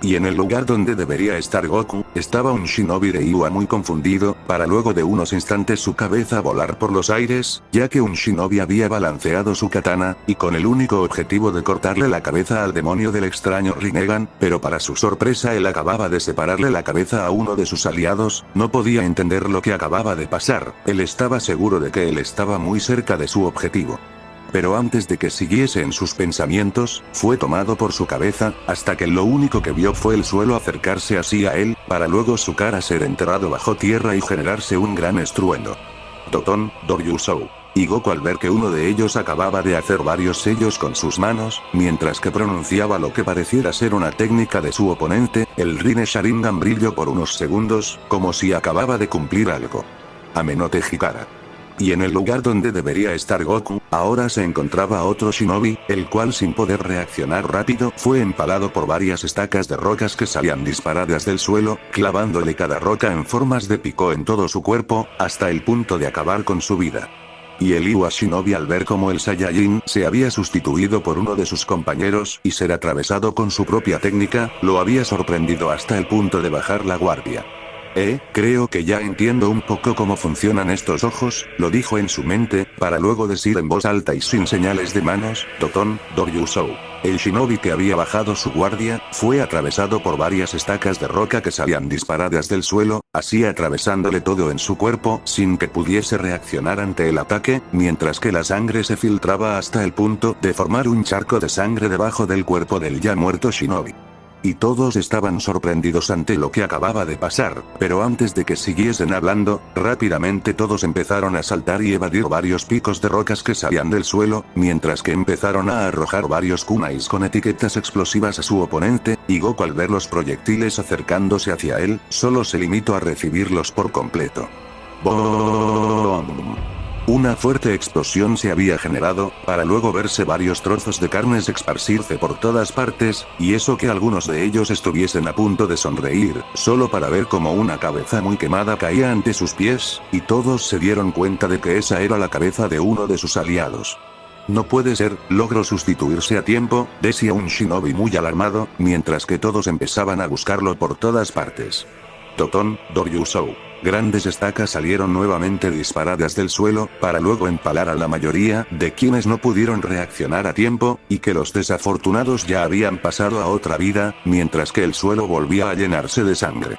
Y en el lugar donde debería estar Goku, estaba un shinobi de Iwa muy confundido, para luego de unos instantes su cabeza volar por los aires, ya que un shinobi había balanceado su katana, y con el único objetivo de cortarle la cabeza al demonio del extraño Rinnegan, pero para su sorpresa él acababa de separarle la cabeza a uno de sus aliados. No podía entender lo que acababa de pasar, él estaba seguro de que él estaba muy cerca de su objetivo. Pero antes de que siguiese en sus pensamientos, fue tomado por su cabeza, hasta que lo único que vio fue el suelo acercarse así a él, para luego su cara ser enterrado bajo tierra y generarse un gran estruendo. Toton, Doryusou. Y Goku, al ver que uno de ellos acababa de hacer varios sellos con sus manos, mientras que pronunciaba lo que pareciera ser una técnica de su oponente, el Rinne Sharingan brilló por unos segundos, como si acababa de cumplir algo. Amenote Hikara. Y en el lugar donde debería estar Goku, ahora se encontraba otro shinobi, el cual sin poder reaccionar rápido fue empalado por varias estacas de rocas que salían disparadas del suelo, clavándole cada roca en formas de pico en todo su cuerpo, hasta el punto de acabar con su vida. Y el Iwa Shinobi, al ver cómo el Saiyajin se había sustituido por uno de sus compañeros y ser atravesado con su propia técnica, lo había sorprendido hasta el punto de bajar la guardia. Creo que ya entiendo un poco cómo funcionan estos ojos, lo dijo en su mente, para luego decir en voz alta y sin señales de manos, Toton, Doryusou. El shinobi que había bajado su guardia, fue atravesado por varias estacas de roca que salían disparadas del suelo, así atravesándole todo en su cuerpo, sin que pudiese reaccionar ante el ataque, mientras que la sangre se filtraba hasta el punto de formar un charco de sangre debajo del cuerpo del ya muerto shinobi. Y todos estaban sorprendidos ante lo que acababa de pasar, pero antes de que siguiesen hablando, rápidamente todos empezaron a saltar y evadir varios picos de rocas que salían del suelo, mientras que empezaron a arrojar varios kunais con etiquetas explosivas a su oponente, y Goku al ver los proyectiles acercándose hacia él, solo se limitó a recibirlos por completo. ¡Boom! Una fuerte explosión se había generado, para luego verse varios trozos de carnes esparcirse por todas partes, y eso que algunos de ellos estuviesen a punto de sonreír, solo para ver como una cabeza muy quemada caía ante sus pies, y todos se dieron cuenta de que esa era la cabeza de uno de sus aliados. No puede ser, logró sustituirse a tiempo, decía un shinobi muy alarmado, mientras que todos empezaban a buscarlo por todas partes. Totón, Doryusou. Grandes estacas salieron nuevamente disparadas del suelo, para luego empalar a la mayoría de quienes no pudieron reaccionar a tiempo, y que los desafortunados ya habían pasado a otra vida, mientras que el suelo volvía a llenarse de sangre.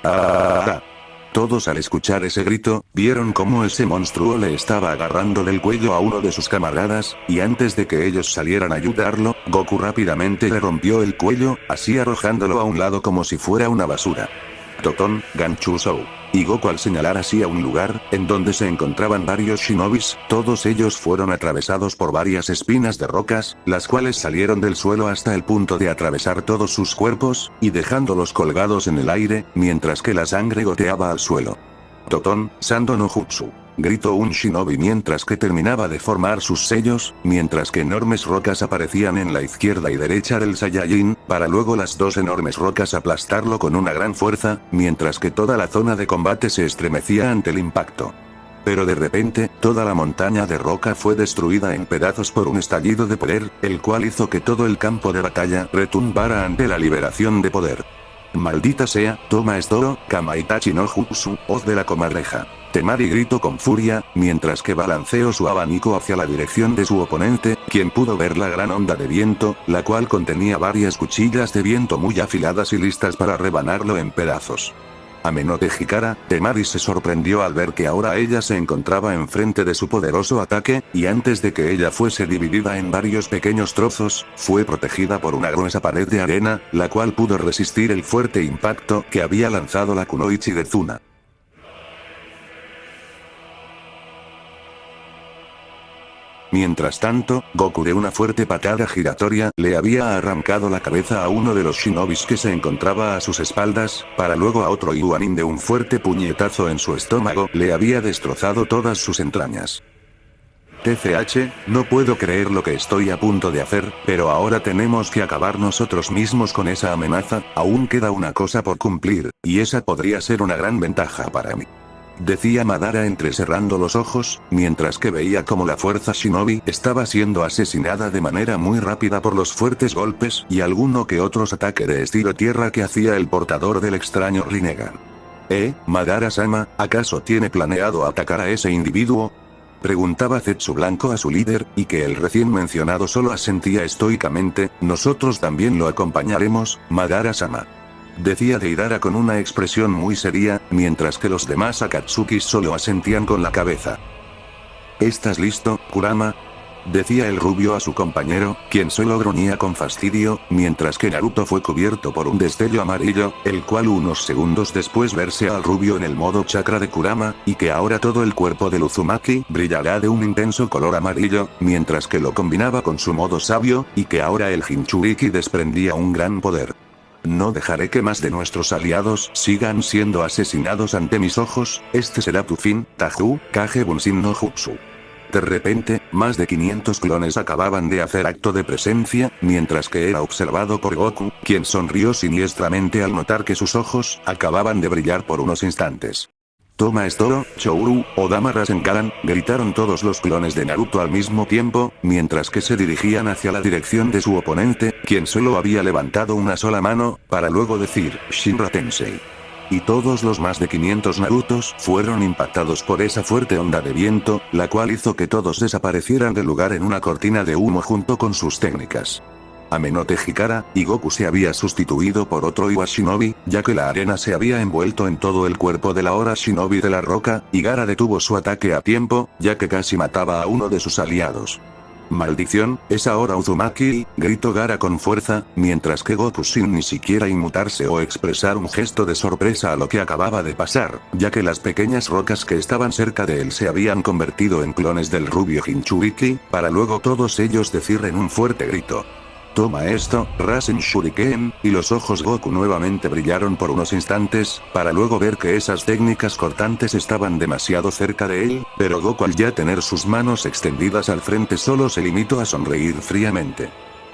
¡Ah! Todos al escuchar ese grito, vieron cómo ese monstruo le estaba agarrando del cuello a uno de sus camaradas, y antes de que ellos salieran a ayudarlo, Goku rápidamente le rompió el cuello, así arrojándolo a un lado como si fuera una basura. Totón, Ganchusou. Y Goku al señalar así a un lugar, en donde se encontraban varios shinobis, todos ellos fueron atravesados por varias espinas de rocas, las cuales salieron del suelo hasta el punto de atravesar todos sus cuerpos, y dejándolos colgados en el aire, mientras que la sangre goteaba al suelo. Totón, Sando no Jutsu. Gritó un shinobi mientras que terminaba de formar sus sellos, mientras que enormes rocas aparecían en la izquierda y derecha del Saiyajin, para luego las dos enormes rocas aplastarlo con una gran fuerza, mientras que toda la zona de combate se estremecía ante el impacto. Pero de repente, toda la montaña de roca fue destruida en pedazos por un estallido de poder, el cual hizo que todo el campo de batalla retumbara ante la liberación de poder. Maldita sea, toma esto, Kamaitachi no Jutsu, hoz de la comadreja. Temari gritó con furia, mientras que balanceó su abanico hacia la dirección de su oponente, quien pudo ver la gran onda de viento, la cual contenía varias cuchillas de viento muy afiladas y listas para rebanarlo en pedazos. Amenote Hikara, Temari se sorprendió al ver que ahora ella se encontraba enfrente de su poderoso ataque, y antes de que ella fuese dividida en varios pequeños trozos, fue protegida por una gruesa pared de arena, la cual pudo resistir el fuerte impacto que había lanzado la kunoichi de Tsuna. Mientras tanto, Goku de una fuerte patada giratoria, le había arrancado la cabeza a uno de los shinobis que se encontraba a sus espaldas, para luego a otro Yuanin de un fuerte puñetazo en su estómago, le había destrozado todas sus entrañas. TCH, no puedo creer lo que estoy a punto de hacer, pero ahora tenemos que acabar nosotros mismos con esa amenaza, aún queda una cosa por cumplir, y esa podría ser una gran ventaja para mí. Decía Madara entrecerrando los ojos, mientras que veía como la fuerza shinobi estaba siendo asesinada de manera muy rápida por los fuertes golpes y alguno que otros ataques de estilo tierra que hacía el portador del extraño Rinnegan. Madara-sama, ¿acaso tiene planeado atacar a ese individuo? Preguntaba Zetsu Blanco a su líder, y que el recién mencionado solo asentía estoicamente, nosotros también lo acompañaremos, Madara-sama. Decía Deidara con una expresión muy seria, mientras que los demás Akatsukis solo asentían con la cabeza. ¿Estás listo, Kurama? Decía el rubio a su compañero, quien solo gruñía con fastidio, mientras que Naruto fue cubierto por un destello amarillo, el cual unos segundos después verse al rubio en el modo chakra de Kurama, y que ahora todo el cuerpo del Uzumaki brillará de un intenso color amarillo, mientras que lo combinaba con su modo sabio, y que ahora el Jinchuriki desprendía un gran poder. No dejaré que más de nuestros aliados sigan siendo asesinados ante mis ojos, este será tu fin, Taju, Kage Bunshin no Jutsu. De repente, más de 500 clones acababan de hacer acto de presencia, mientras que era observado por Goku, quien sonrió siniestramente al notar que sus ojos acababan de brillar por unos instantes. Toma esto, Chouru, Odama Rasengan, gritaron todos los clones de Naruto al mismo tiempo, mientras que se dirigían hacia la dirección de su oponente, quien solo había levantado una sola mano, para luego decir, Shinra Tensei. Y todos los más de 500 Narutos fueron impactados por esa fuerte onda de viento, la cual hizo que todos desaparecieran del lugar en una cortina de humo junto con sus técnicas. Amenote Hikara, y Goku se había sustituido por otro Iwa Shinobi, ya que la arena se había envuelto en todo el cuerpo de la hora Shinobi de la roca, y Gaara detuvo su ataque a tiempo, ya que casi mataba a uno de sus aliados. Maldición, es ahora Uzumaki, gritó Gaara con fuerza, mientras que Goku sin ni siquiera inmutarse o expresar un gesto de sorpresa a lo que acababa de pasar, ya que las pequeñas rocas que estaban cerca de él se habían convertido en clones del rubio Jinchuriki, para luego todos ellos decir en un fuerte grito: «Toma esto, Rasen Shuriken», y los ojos Goku nuevamente brillaron por unos instantes, para luego ver que esas técnicas cortantes estaban demasiado cerca de él, pero Goku al ya tener sus manos extendidas al frente solo se limitó a sonreír fríamente.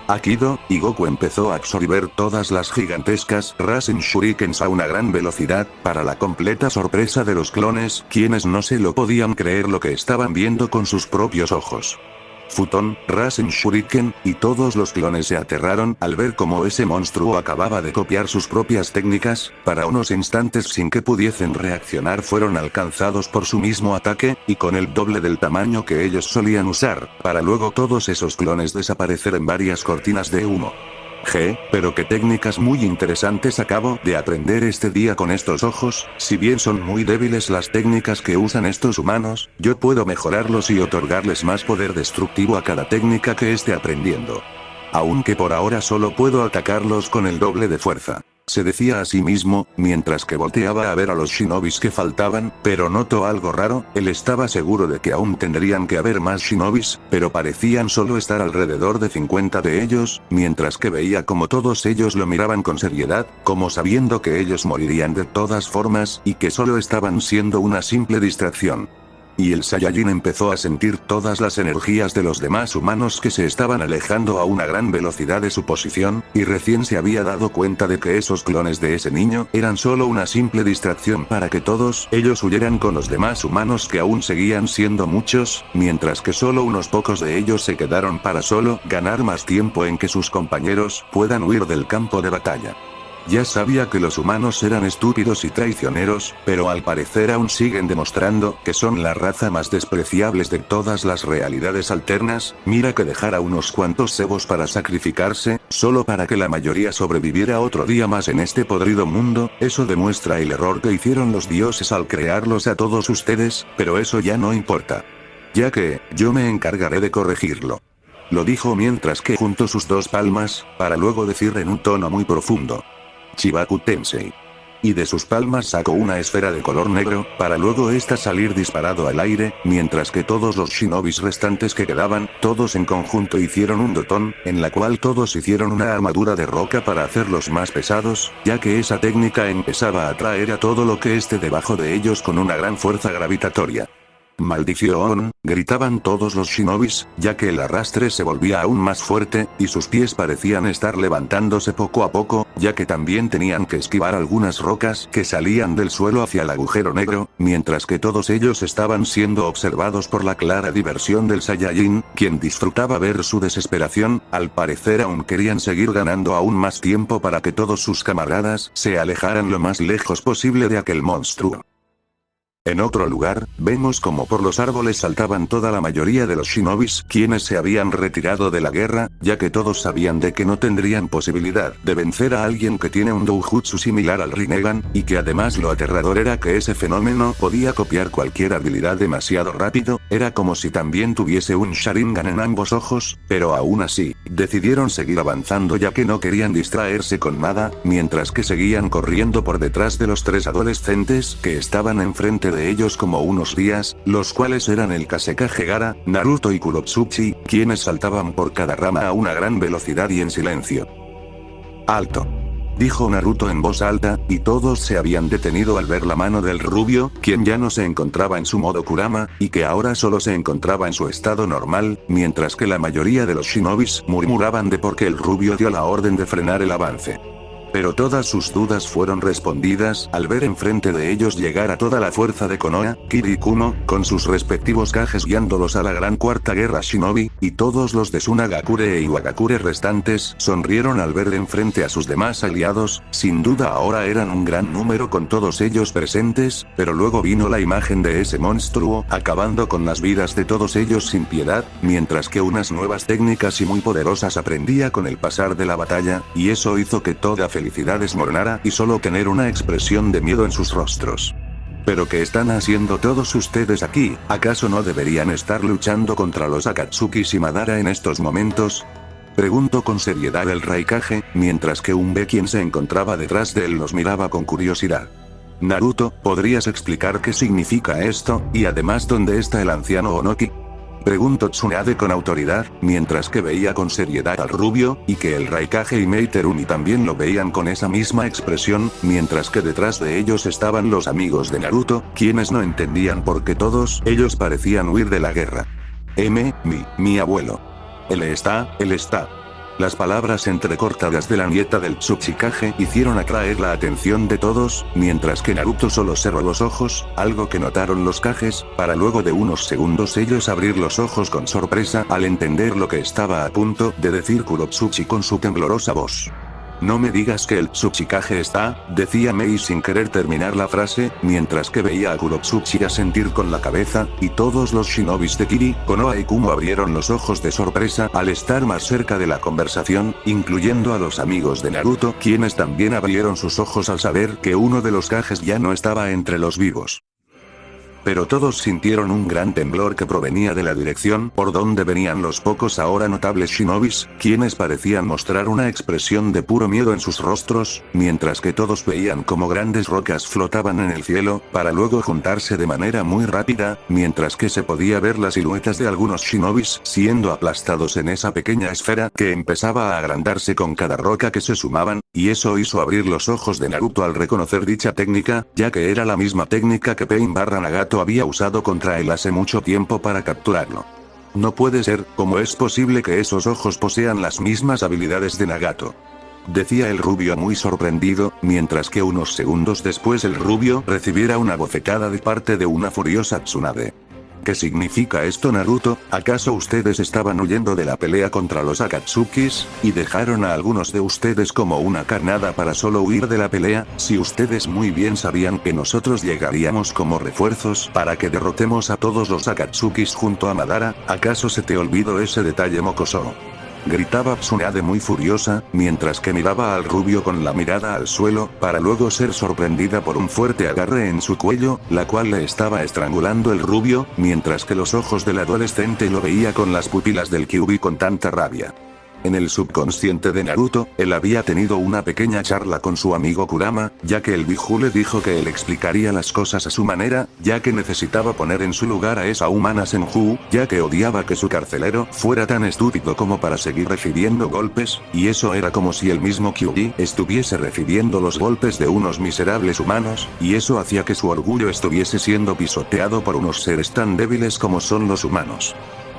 Akido, y Goku empezó a absorber todas las gigantescas Rasen Shurikens a una gran velocidad, para la completa sorpresa de los clones, quienes no se lo podían creer lo que estaban viendo con sus propios ojos. Futon, Rasen Shuriken, y todos los clones se aterraron al ver cómo ese monstruo acababa de copiar sus propias técnicas, para unos instantes sin que pudiesen reaccionar fueron alcanzados por su mismo ataque, y con el doble del tamaño que ellos solían usar, para luego todos esos clones desaparecer en varias cortinas de humo. Pero qué técnicas muy interesantes acabo de aprender este día con estos ojos, si bien son muy débiles las técnicas que usan estos humanos, yo puedo mejorarlos y otorgarles más poder destructivo a cada técnica que esté aprendiendo. Aunque por ahora solo puedo atacarlos con el doble de fuerza. Se decía a sí mismo, mientras que volteaba a ver a los shinobis que faltaban, pero notó algo raro, él estaba seguro de que aún tendrían que haber más shinobis, pero parecían solo estar alrededor de 50 de ellos, mientras que veía como todos ellos lo miraban con seriedad, como sabiendo que ellos morirían de todas formas, y que solo estaban siendo una simple distracción. Y el Saiyajin empezó a sentir todas las energías de los demás humanos que se estaban alejando a una gran velocidad de su posición, y recién se había dado cuenta de que esos clones de ese niño eran solo una simple distracción para que todos ellos huyeran con los demás humanos que aún seguían siendo muchos, mientras que solo unos pocos de ellos se quedaron para solo ganar más tiempo en que sus compañeros puedan huir del campo de batalla. Ya sabía que los humanos eran estúpidos y traicioneros, pero al parecer aún siguen demostrando que son la raza más despreciables de todas las realidades alternas. Mira que dejar a unos cuantos cebos para sacrificarse, solo para que la mayoría sobreviviera otro día más en este podrido mundo, eso demuestra el error que hicieron los dioses al crearlos a todos ustedes, pero eso ya no importa. Ya que, yo me encargaré de corregirlo. Lo dijo mientras que juntó sus dos palmas, para luego decir en un tono muy profundo: Chibaku Tensei. Y de sus palmas sacó una esfera de color negro, para luego esta salir disparado al aire, mientras que todos los shinobis restantes que quedaban, todos en conjunto hicieron un dotón, en la cual todos hicieron una armadura de roca para hacerlos más pesados, ya que esa técnica empezaba a atraer a todo lo que esté debajo de ellos con una gran fuerza gravitatoria. ¡Maldición!, gritaban todos los shinobis, ya que el arrastre se volvía aún más fuerte, y sus pies parecían estar levantándose poco a poco, ya que también tenían que esquivar algunas rocas que salían del suelo hacia el agujero negro, mientras que todos ellos estaban siendo observados por la clara diversión del Saiyajin, quien disfrutaba ver su desesperación. Al parecer aún querían seguir ganando aún más tiempo para que todos sus camaradas se alejaran lo más lejos posible de aquel monstruo. En otro lugar, vemos como por los árboles saltaban toda la mayoría de los shinobis, quienes se habían retirado de la guerra, ya que todos sabían de que no tendrían posibilidad de vencer a alguien que tiene un doujutsu similar al Rinnegan, y que además lo aterrador era que ese fenómeno podía copiar cualquier habilidad demasiado rápido, era como si también tuviese un Sharingan en ambos ojos, pero aún así, decidieron seguir avanzando ya que no querían distraerse con nada, mientras que seguían corriendo por detrás de los tres adolescentes que estaban enfrente de ellos como unos días, los cuales eran el Kazekage Gaara, Naruto y Kurotsuchi, quienes saltaban por cada rama a una gran velocidad y en silencio. «Alto», dijo Naruto en voz alta, y todos se habían detenido al ver la mano del rubio, quien ya no se encontraba en su modo Kurama, y que ahora solo se encontraba en su estado normal, mientras que la mayoría de los shinobis murmuraban de por qué el rubio dio la orden de frenar el avance. Pero todas sus dudas fueron respondidas al ver enfrente de ellos llegar a toda la fuerza de Konoha, Kid y Kuno, con sus respectivos Kages guiándolos a la gran cuarta guerra shinobi, y todos los de Tsunagakure e Iwagakure restantes sonrieron al ver enfrente a sus demás aliados. Sin duda ahora eran un gran número con todos ellos presentes, pero luego vino la imagen de ese monstruo, acabando con las vidas de todos ellos sin piedad, mientras que unas nuevas técnicas y muy poderosas aprendía con el pasar de la batalla, y eso hizo que toda felicidad desmoronara y solo tener una expresión de miedo en sus rostros. ¿Pero qué están haciendo todos ustedes aquí? ¿Acaso no deberían estar luchando contra los Akatsukis y Madara en estos momentos? Preguntó con seriedad el Raikage, mientras que un B quien se encontraba detrás de él los miraba con curiosidad. Naruto, ¿podrías explicar qué significa esto, y además dónde está el anciano Onoki? Preguntó Tsunade con autoridad, mientras que veía con seriedad al rubio, y que el Raikage y Meiterumi también lo veían con esa misma expresión, mientras que detrás de ellos estaban los amigos de Naruto, quienes no entendían por qué todos ellos parecían huir de la guerra. Mi abuelo. Él está. Las palabras entrecortadas de la nieta del Tsuchikage hicieron atraer la atención de todos, mientras que Naruto solo cerró los ojos, algo que notaron los Kages, para luego de unos segundos ellos abrir los ojos con sorpresa al entender lo que estaba a punto de decir Kurotsuchi con su temblorosa voz. No me digas que el Tsuchikage está, decía Mei sin querer terminar la frase, mientras que veía a Kurotsuchi asentir con la cabeza, y todos los shinobis de Kiri, Konoha y Kumo abrieron los ojos de sorpresa al estar más cerca de la conversación, incluyendo a los amigos de Naruto, quienes también abrieron sus ojos al saber que uno de los Kages ya no estaba entre los vivos. Pero todos sintieron un gran temblor que provenía de la dirección por donde venían los pocos ahora notables shinobis, quienes parecían mostrar una expresión de puro miedo en sus rostros, mientras que todos veían como grandes rocas flotaban en el cielo, para luego juntarse de manera muy rápida, mientras que se podía ver las siluetas de algunos shinobis siendo aplastados en esa pequeña esfera que empezaba a agrandarse con cada roca que se sumaban, y eso hizo abrir los ojos de Naruto al reconocer dicha técnica, ya que era la misma técnica que Pain/Nagato había usado contra él hace mucho tiempo para capturarlo. No puede ser, ¿cómo es posible que esos ojos posean las mismas habilidades de Nagato? Decía el rubio muy sorprendido, mientras que unos segundos después el rubio recibiera una bofetada de parte de una furiosa Tsunade. ¿Qué significa esto, Naruto? ¿Acaso ustedes estaban huyendo de la pelea contra los Akatsukis, y dejaron a algunos de ustedes como una carnada para solo huir de la pelea, si ustedes muy bien sabían que nosotros llegaríamos como refuerzos para que derrotemos a todos los Akatsukis junto a Madara? ¿Acaso se te olvidó ese detalle, mocoso? Gritaba Tsunade muy furiosa, mientras que miraba al rubio con la mirada al suelo, para luego ser sorprendida por un fuerte agarre en su cuello, la cual le estaba estrangulando el rubio, mientras que los ojos del adolescente lo veía con las pupilas del Kyuubi con tanta rabia. En el subconsciente de Naruto, él había tenido una pequeña charla con su amigo Kurama, ya que el Biju le dijo que él explicaría las cosas a su manera, ya que necesitaba poner en su lugar a esa humana Senju, ya que odiaba que su carcelero fuera tan estúpido como para seguir recibiendo golpes, y eso era como si el mismo Kyuubi estuviese recibiendo los golpes de unos miserables humanos, y eso hacía que su orgullo estuviese siendo pisoteado por unos seres tan débiles como son los humanos.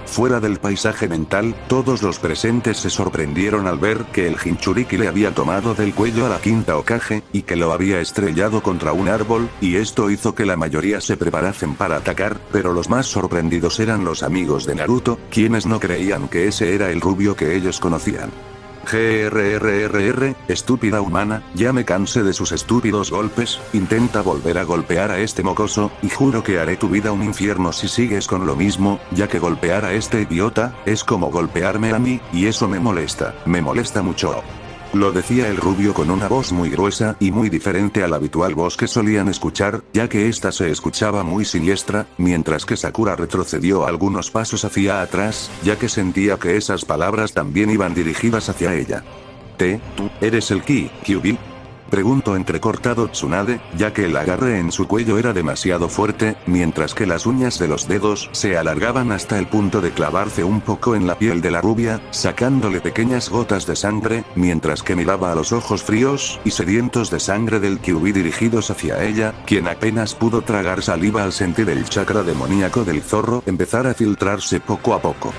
Fuera del paisaje mental, todos los presentes se sorprendieron al ver que el Jinchuriki le había tomado del cuello a la quinta Hokage, y que lo había estrellado contra un árbol, y esto hizo que la mayoría se preparasen para atacar, pero los más sorprendidos eran los amigos de Naruto, quienes no creían que ese era el rubio que ellos conocían. Estúpida humana, ya me cansé de sus estúpidos golpes, intenta volver a golpear a este mocoso, y juro que haré tu vida un infierno si sigues con lo mismo, ya que golpear a este idiota, es como golpearme a mí, y eso me molesta mucho. Lo decía el rubio con una voz muy gruesa y muy diferente a la habitual voz que solían escuchar, ya que esta se escuchaba muy siniestra, mientras que Sakura retrocedió algunos pasos hacia atrás, ya que sentía que esas palabras también iban dirigidas hacia ella. ¿Tú eres el Kyuubi? Preguntó entrecortado Tsunade, ya que el agarre en su cuello era demasiado fuerte, mientras que las uñas de los dedos se alargaban hasta el punto de clavarse un poco en la piel de la rubia, sacándole pequeñas gotas de sangre, mientras que miraba a los ojos fríos y sedientos de sangre del Kyuubi dirigidos hacia ella, quien apenas pudo tragar saliva al sentir el chakra demoníaco del zorro empezar a filtrarse poco a poco.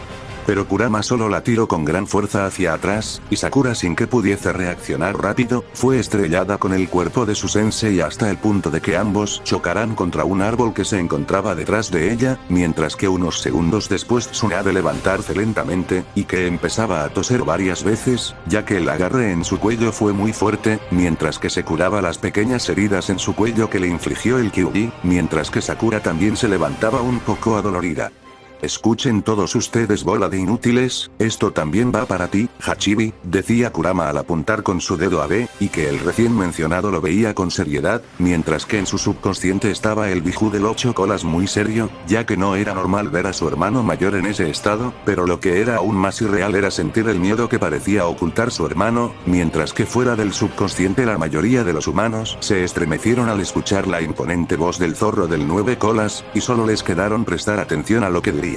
Pero Kurama solo la tiró con gran fuerza hacia atrás, y Sakura sin que pudiese reaccionar rápido, fue estrellada con el cuerpo de su sensei hasta el punto de que ambos chocarán contra un árbol que se encontraba detrás de ella, mientras que unos segundos después Tsunade levantarse lentamente, y que empezaba a toser varias veces, ya que el agarre en su cuello fue muy fuerte, mientras que se curaba las pequeñas heridas en su cuello que le infligió el Kyuubi, mientras que Sakura también se levantaba un poco adolorida. Escuchen todos ustedes, bola de inútiles, esto también va para ti, Hachibi, decía Kurama al apuntar con su dedo a B, y que el recién mencionado lo veía con seriedad, mientras que en su subconsciente estaba el Biju del 8 colas muy serio, ya que no era normal ver a su hermano mayor en ese estado, pero lo que era aún más irreal era sentir el miedo que parecía ocultar su hermano, mientras que fuera del subconsciente la mayoría de los humanos se estremecieron al escuchar la imponente voz del zorro del 9 colas, y solo les quedaron prestar atención a lo que diría.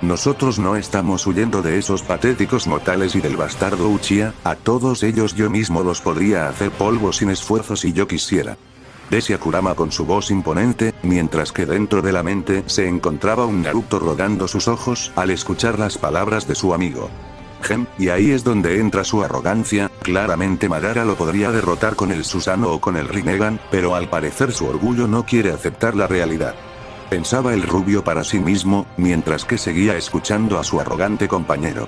Nosotros no estamos huyendo de esos patéticos mortales y del bastardo Uchiha, a todos ellos yo mismo los podría hacer polvo sin esfuerzo si yo quisiera. Decía Kurama con su voz imponente, mientras que dentro de la mente se encontraba un Naruto rodando sus ojos al escuchar las palabras de su amigo. Y ahí es donde entra su arrogancia, claramente Madara lo podría derrotar con el Susanoo o con el Rinnegan, pero al parecer su orgullo no quiere aceptar la realidad. Pensaba el rubio para sí mismo, mientras que seguía escuchando a su arrogante compañero.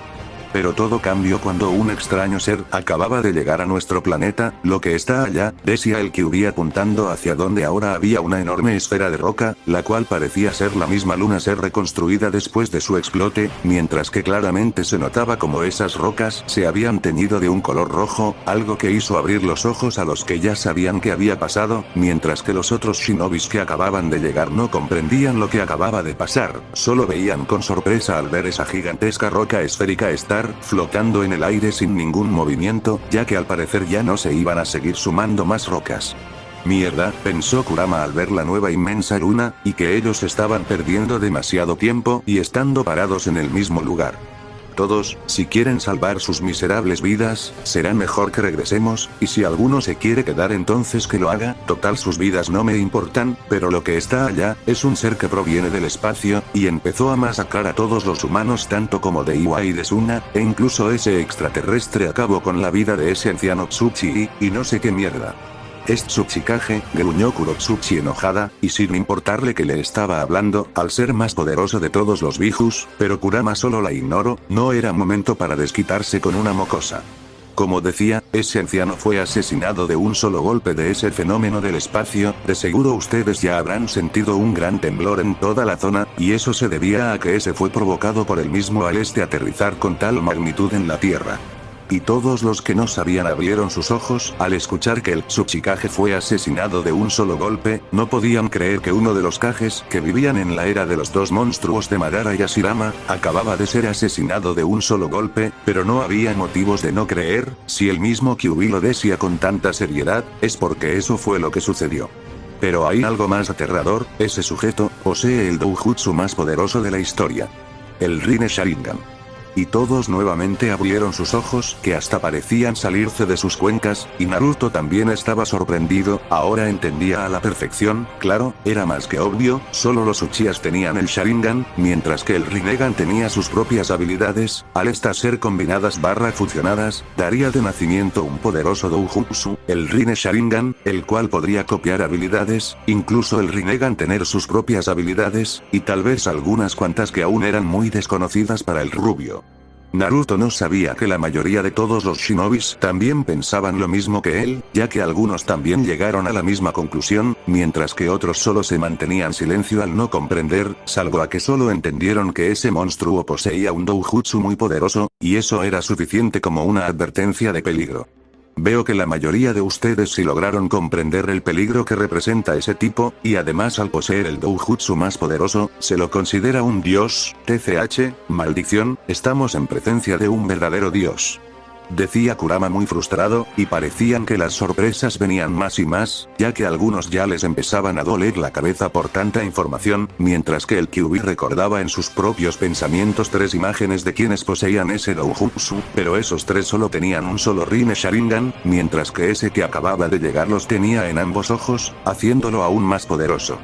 Pero todo cambió cuando un extraño ser acababa de llegar a nuestro planeta, lo que está allá, decía el Kyuubi apuntando hacia donde ahora había una enorme esfera de roca, la cual parecía ser la misma luna ser reconstruida después de su explote, mientras que claramente se notaba como esas rocas se habían teñido de un color rojo, algo que hizo abrir los ojos a los que ya sabían que había pasado, mientras que los otros shinobis que acababan de llegar no comprendían lo que acababa de pasar, solo veían con sorpresa al ver esa gigantesca roca esférica estar flotando en el aire sin ningún movimiento, ya que al parecer ya no se iban a seguir sumando más rocas. Mierda, pensó Kurama al ver la nueva inmensa luna, y que ellos estaban perdiendo demasiado tiempo y estando parados en el mismo lugar. Todos, si quieren salvar sus miserables vidas, será mejor que regresemos, y si alguno se quiere quedar entonces que lo haga, total sus vidas no me importan, pero lo que está allá, es un ser que proviene del espacio, y empezó a masacrar a todos los humanos tanto como de Iwa y de Suna, e incluso ese extraterrestre acabó con la vida de ese anciano Tsuchi y no sé qué mierda. Es Tsuchikage, gruñó Kurotsuchi enojada, y sin importarle que le estaba hablando, al ser más poderoso de todos los Bijus, pero Kurama solo la ignoró, no era momento para desquitarse con una mocosa. Como decía, ese anciano fue asesinado de un solo golpe de ese fenómeno del espacio, de seguro ustedes ya habrán sentido un gran temblor en toda la zona, y eso se debía a que ese fue provocado por el mismo al aterrizar con tal magnitud en la Tierra. Y todos los que no sabían abrieron sus ojos al escuchar que el Tsuchikage fue asesinado de un solo golpe, no podían creer que uno de los Kages que vivían en la era de los dos monstruos de Madara y Hashirama, acababa de ser asesinado de un solo golpe, pero no había motivos de no creer, si el mismo Kyuubi lo decía con tanta seriedad, es porque eso fue lo que sucedió. Pero hay algo más aterrador, ese sujeto posee el doujutsu más poderoso de la historia. El Rinne Sharingan. Y todos nuevamente abrieron sus ojos, que hasta parecían salirse de sus cuencas, y Naruto también estaba sorprendido, ahora entendía a la perfección, claro, era más que obvio, solo los Uchihas tenían el Sharingan, mientras que el Rinnegan tenía sus propias habilidades, al estas ser combinadas / fusionadas, daría de nacimiento un poderoso doujutsu, el Rinne Sharingan, el cual podría copiar habilidades, incluso el Rinnegan tener sus propias habilidades, y tal vez algunas cuantas que aún eran muy desconocidas para el rubio. Naruto no sabía que la mayoría de todos los shinobis también pensaban lo mismo que él, ya que algunos también llegaron a la misma conclusión, mientras que otros solo se mantenían silencio al no comprender, salvo a que solo entendieron que ese monstruo poseía un doujutsu muy poderoso, y eso era suficiente como una advertencia de peligro. Veo que la mayoría de ustedes sí lograron comprender el peligro que representa ese tipo, y además al poseer el doujutsu más poderoso, se lo considera un dios, TCH, maldición, estamos en presencia de un verdadero dios. Decía Kurama muy frustrado, y parecían que las sorpresas venían más y más, ya que a algunos ya les empezaban a doler la cabeza por tanta información, mientras que el Kyuubi recordaba en sus propios pensamientos 3 imágenes de quienes poseían ese doujutsu, pero esos 3 solo tenían un solo Rinne Sharingan, mientras que ese que acababa de llegar los tenía en ambos ojos, haciéndolo aún más poderoso.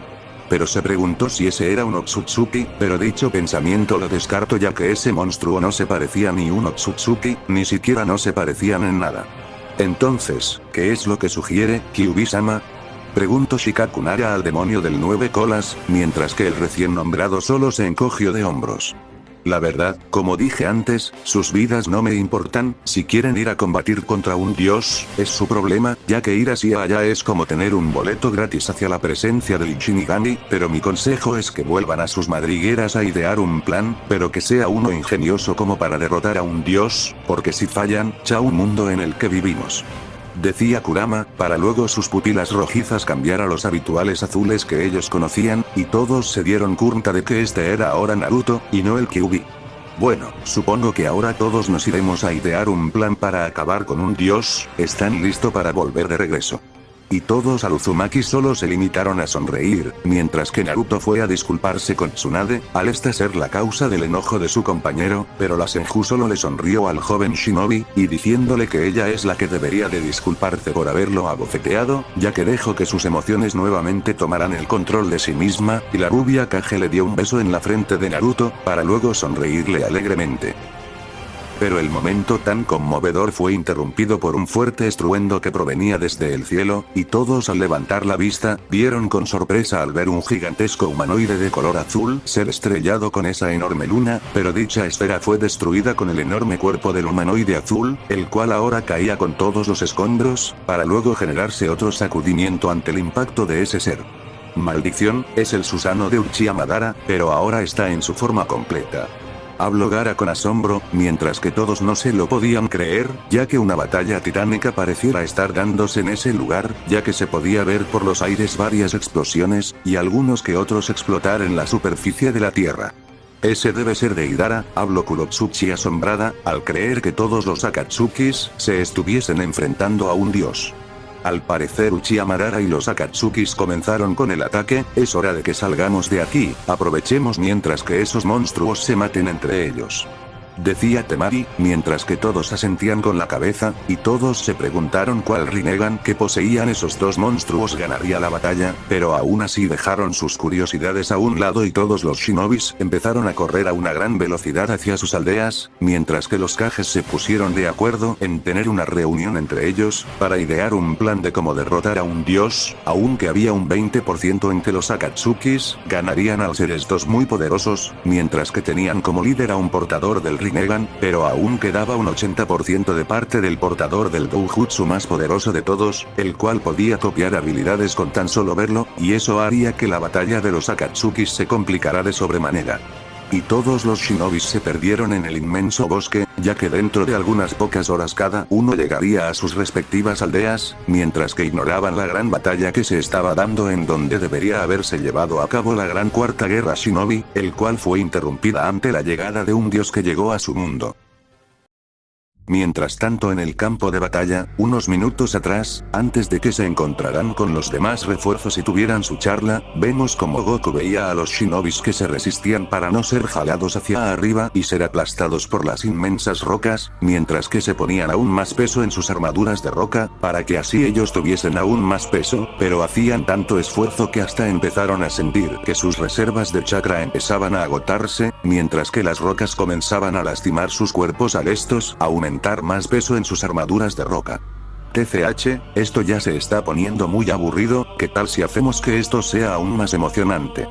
Pero se preguntó si ese era un Otsutsuki, pero dicho pensamiento lo descartó ya que ese monstruo no se parecía ni un Otsutsuki, ni siquiera no se parecían en nada. Entonces, ¿qué es lo que sugiere, Kyuubi-sama? Preguntó Shikakunara al demonio del 9 colas, mientras que el recién nombrado solo se encogió de hombros. La verdad, como dije antes, sus vidas no me importan. Si quieren ir a combatir contra un dios, es su problema, ya que ir así allá es como tener un boleto gratis hacia la presencia del Shinigami, pero mi consejo es que vuelvan a sus madrigueras a idear un plan, pero que sea uno ingenioso como para derrotar a un dios, porque si fallan, chao mundo en el que vivimos. Decía Kurama, para luego sus pupilas rojizas cambiar a los habituales azules que ellos conocían, y todos se dieron cuenta de que este era ahora Naruto, y no el Kyuubi. Bueno, supongo que ahora todos nos iremos a idear un plan para acabar con un dios. ¿Están listos para volver de regreso? Y todos al Uzumaki solo se limitaron a sonreír, mientras que Naruto fue a disculparse con Tsunade, al esta ser la causa del enojo de su compañero, pero la Senju solo le sonrió al joven Shinobi, y diciéndole que ella es la que debería de disculparse por haberlo abofeteado, ya que dejó que sus emociones nuevamente tomaran el control de sí misma, y la rubia Kage le dio un beso en la frente de Naruto, para luego sonreírle alegremente. Pero el momento tan conmovedor fue interrumpido por un fuerte estruendo que provenía desde el cielo, y todos al levantar la vista, vieron con sorpresa al ver un gigantesco humanoide de color azul ser estrellado con esa enorme luna, pero dicha esfera fue destruida con el enorme cuerpo del humanoide azul, el cual ahora caía con todos los escombros, para luego generarse otro sacudimiento ante el impacto de ese ser. Maldición, es el Susanoo de Uchiha Madara, pero ahora está en su forma completa. Habló Gaara con asombro, mientras que todos no se lo podían creer, ya que una batalla titánica pareciera estar dándose en ese lugar, ya que se podía ver por los aires varias explosiones, y algunos que otros explotar en la superficie de la tierra. Ese debe ser de Idara, habló Kurotsuchi asombrada, al creer que todos los Akatsukis se estuviesen enfrentando a un dios. Al parecer Uchiha Madara y los Akatsukis comenzaron con el ataque. Es hora de que salgamos de aquí, aprovechemos mientras que esos monstruos se maten entre ellos. Decía Temari, mientras que todos asentían con la cabeza, y todos se preguntaron cuál Rinnegan que poseían esos dos monstruos ganaría la batalla, pero aún así dejaron sus curiosidades a un lado y todos los shinobis empezaron a correr a una gran velocidad hacia sus aldeas, mientras que los Kages se pusieron de acuerdo en tener una reunión entre ellos, para idear un plan de cómo derrotar a un dios, aunque había un 20% en que los Akatsukis ganarían al ser estos muy poderosos, mientras que tenían como líder a un portador del Rinnegan, pero aún quedaba un 80% de parte del portador del Doujutsu más poderoso de todos, el cual podía copiar habilidades con tan solo verlo, y eso haría que la batalla de los Akatsukis se complicara de sobremanera. Y todos los shinobis se perdieron en el inmenso bosque, ya que dentro de algunas pocas horas cada uno llegaría a sus respectivas aldeas, mientras que ignoraban la gran batalla que se estaba dando en donde debería haberse llevado a cabo la gran cuarta guerra shinobi, el cual fue interrumpida ante la llegada de un dios que llegó a su mundo. Mientras tanto en el campo de batalla, unos minutos atrás, antes de que se encontraran con los demás refuerzos y tuvieran su charla, vemos como Goku veía a los shinobis que se resistían para no ser jalados hacia arriba y ser aplastados por las inmensas rocas, mientras que se ponían aún más peso en sus armaduras de roca, para que así ellos tuviesen aún más peso, pero hacían tanto esfuerzo que hasta empezaron a sentir que sus reservas de chakra empezaban a agotarse, mientras que las rocas comenzaban a lastimar sus cuerpos al estos aumentar más peso en sus armaduras de roca. TCH, esto ya se está poniendo muy aburrido, ¿qué tal si hacemos que esto sea aún más emocionante?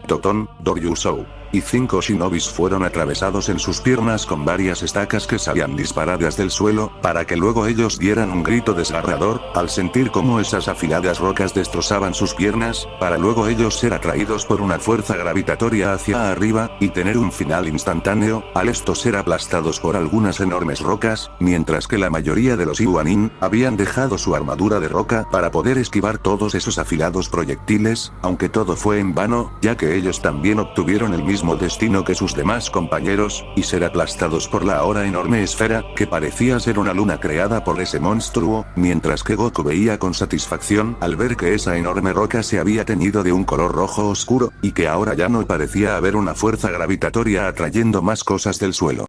Toton, Doryusou y 5 shinobis fueron atravesados en sus piernas con varias estacas que salían disparadas del suelo, para que luego ellos dieran un grito desgarrador, al sentir cómo esas afiladas rocas destrozaban sus piernas, para luego ellos ser atraídos por una fuerza gravitatoria hacia arriba, y tener un final instantáneo, al estos ser aplastados por algunas enormes rocas, mientras que la mayoría de los Iwanin habían dejado su armadura de roca para poder esquivar todos esos afilados proyectiles, aunque todo fue en vano, ya que ellos también obtuvieron el mismo destino que sus demás compañeros, y ser aplastados por la ahora enorme esfera, que parecía ser una luna creada por ese monstruo, mientras que Goku veía con satisfacción al ver que esa enorme roca se había teñido de un color rojo oscuro, y que ahora ya no parecía haber una fuerza gravitatoria atrayendo más cosas del suelo.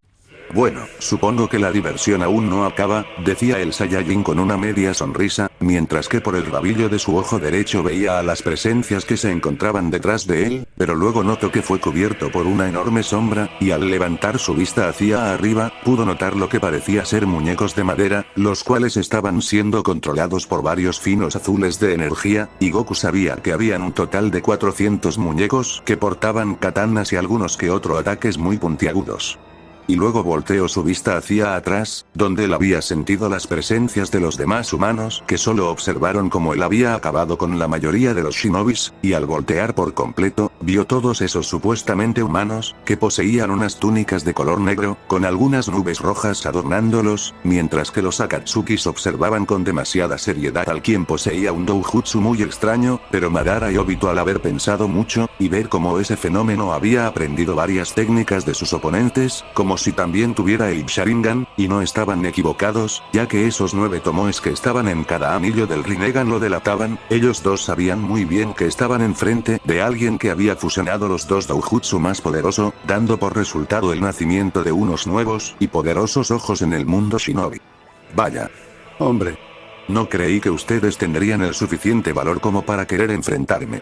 Bueno, supongo que la diversión aún no acaba, decía el Saiyajin con una media sonrisa, mientras que por el rabillo de su ojo derecho veía a las presencias que se encontraban detrás de él, pero luego notó que fue cubierto por una enorme sombra, y al levantar su vista hacia arriba, pudo notar lo que parecía ser muñecos de madera, los cuales estaban siendo controlados por varios finos azules de energía, y Goku sabía que habían un total de 400 muñecos que portaban katanas y algunos que otro ataques muy puntiagudos. Y luego volteó su vista hacia atrás, donde él había sentido las presencias de los demás humanos que solo observaron cómo él había acabado con la mayoría de los shinobis, y al voltear por completo, vio todos esos supuestamente humanos, que poseían unas túnicas de color negro, con algunas nubes rojas adornándolos, mientras que los Akatsukis observaban con demasiada seriedad al quien poseía un doujutsu muy extraño, pero Madara y Obito al haber pensado mucho, y ver cómo ese fenómeno había aprendido varias técnicas de sus oponentes, como si también tuviera el Sharingan, y no estaban equivocados, ya que esos 9 tomoes que estaban en cada anillo del Rinnegan lo delataban, ellos dos sabían muy bien que estaban enfrente de alguien que había fusionado los dos doujutsu más poderoso, dando por resultado el nacimiento de unos nuevos y poderosos ojos en el mundo shinobi. Vaya. Hombre. No creí que ustedes tendrían el suficiente valor como para querer enfrentarme.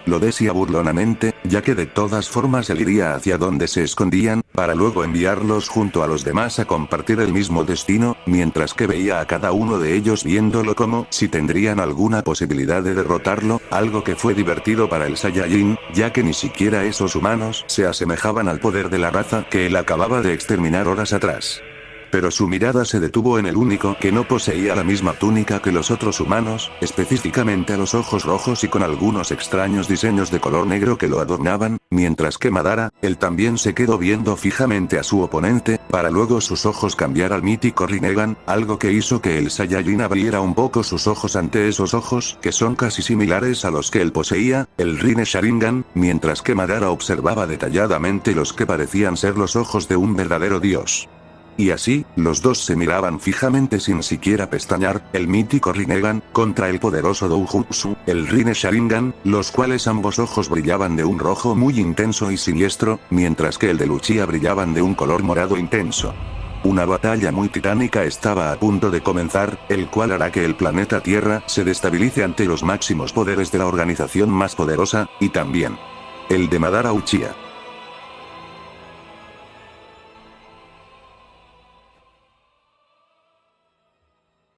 Lo decía burlonamente, ya que de todas formas él iría hacia donde se escondían, para luego enviarlos junto a los demás a compartir el mismo destino, mientras que veía a cada uno de ellos viéndolo como si tendrían alguna posibilidad de derrotarlo, algo que fue divertido para el Saiyajin, ya que ni siquiera esos humanos se asemejaban al poder de la raza que él acababa de exterminar horas atrás. Pero su mirada se detuvo en el único que no poseía la misma túnica que los otros humanos, específicamente a los ojos rojos y con algunos extraños diseños de color negro que lo adornaban, mientras que Madara, él también se quedó viendo fijamente a su oponente, para luego sus ojos cambiar al mítico Rinnegan, algo que hizo que el Saiyajin abriera un poco sus ojos ante esos ojos que son casi similares a los que él poseía, el Rinne Sharingan, mientras que Madara observaba detalladamente los que parecían ser los ojos de un verdadero dios. Y así, los dos se miraban fijamente sin siquiera pestañear, el mítico Rinnegan, contra el poderoso doujutsu, el Rinne Sharingan, los cuales ambos ojos brillaban de un rojo muy intenso y siniestro, mientras que el de Luchia brillaban de un color morado intenso. Una batalla muy titánica estaba a punto de comenzar, el cual hará que el planeta Tierra se destabilice ante los máximos poderes de la organización más poderosa, y también el de Madara Uchiha.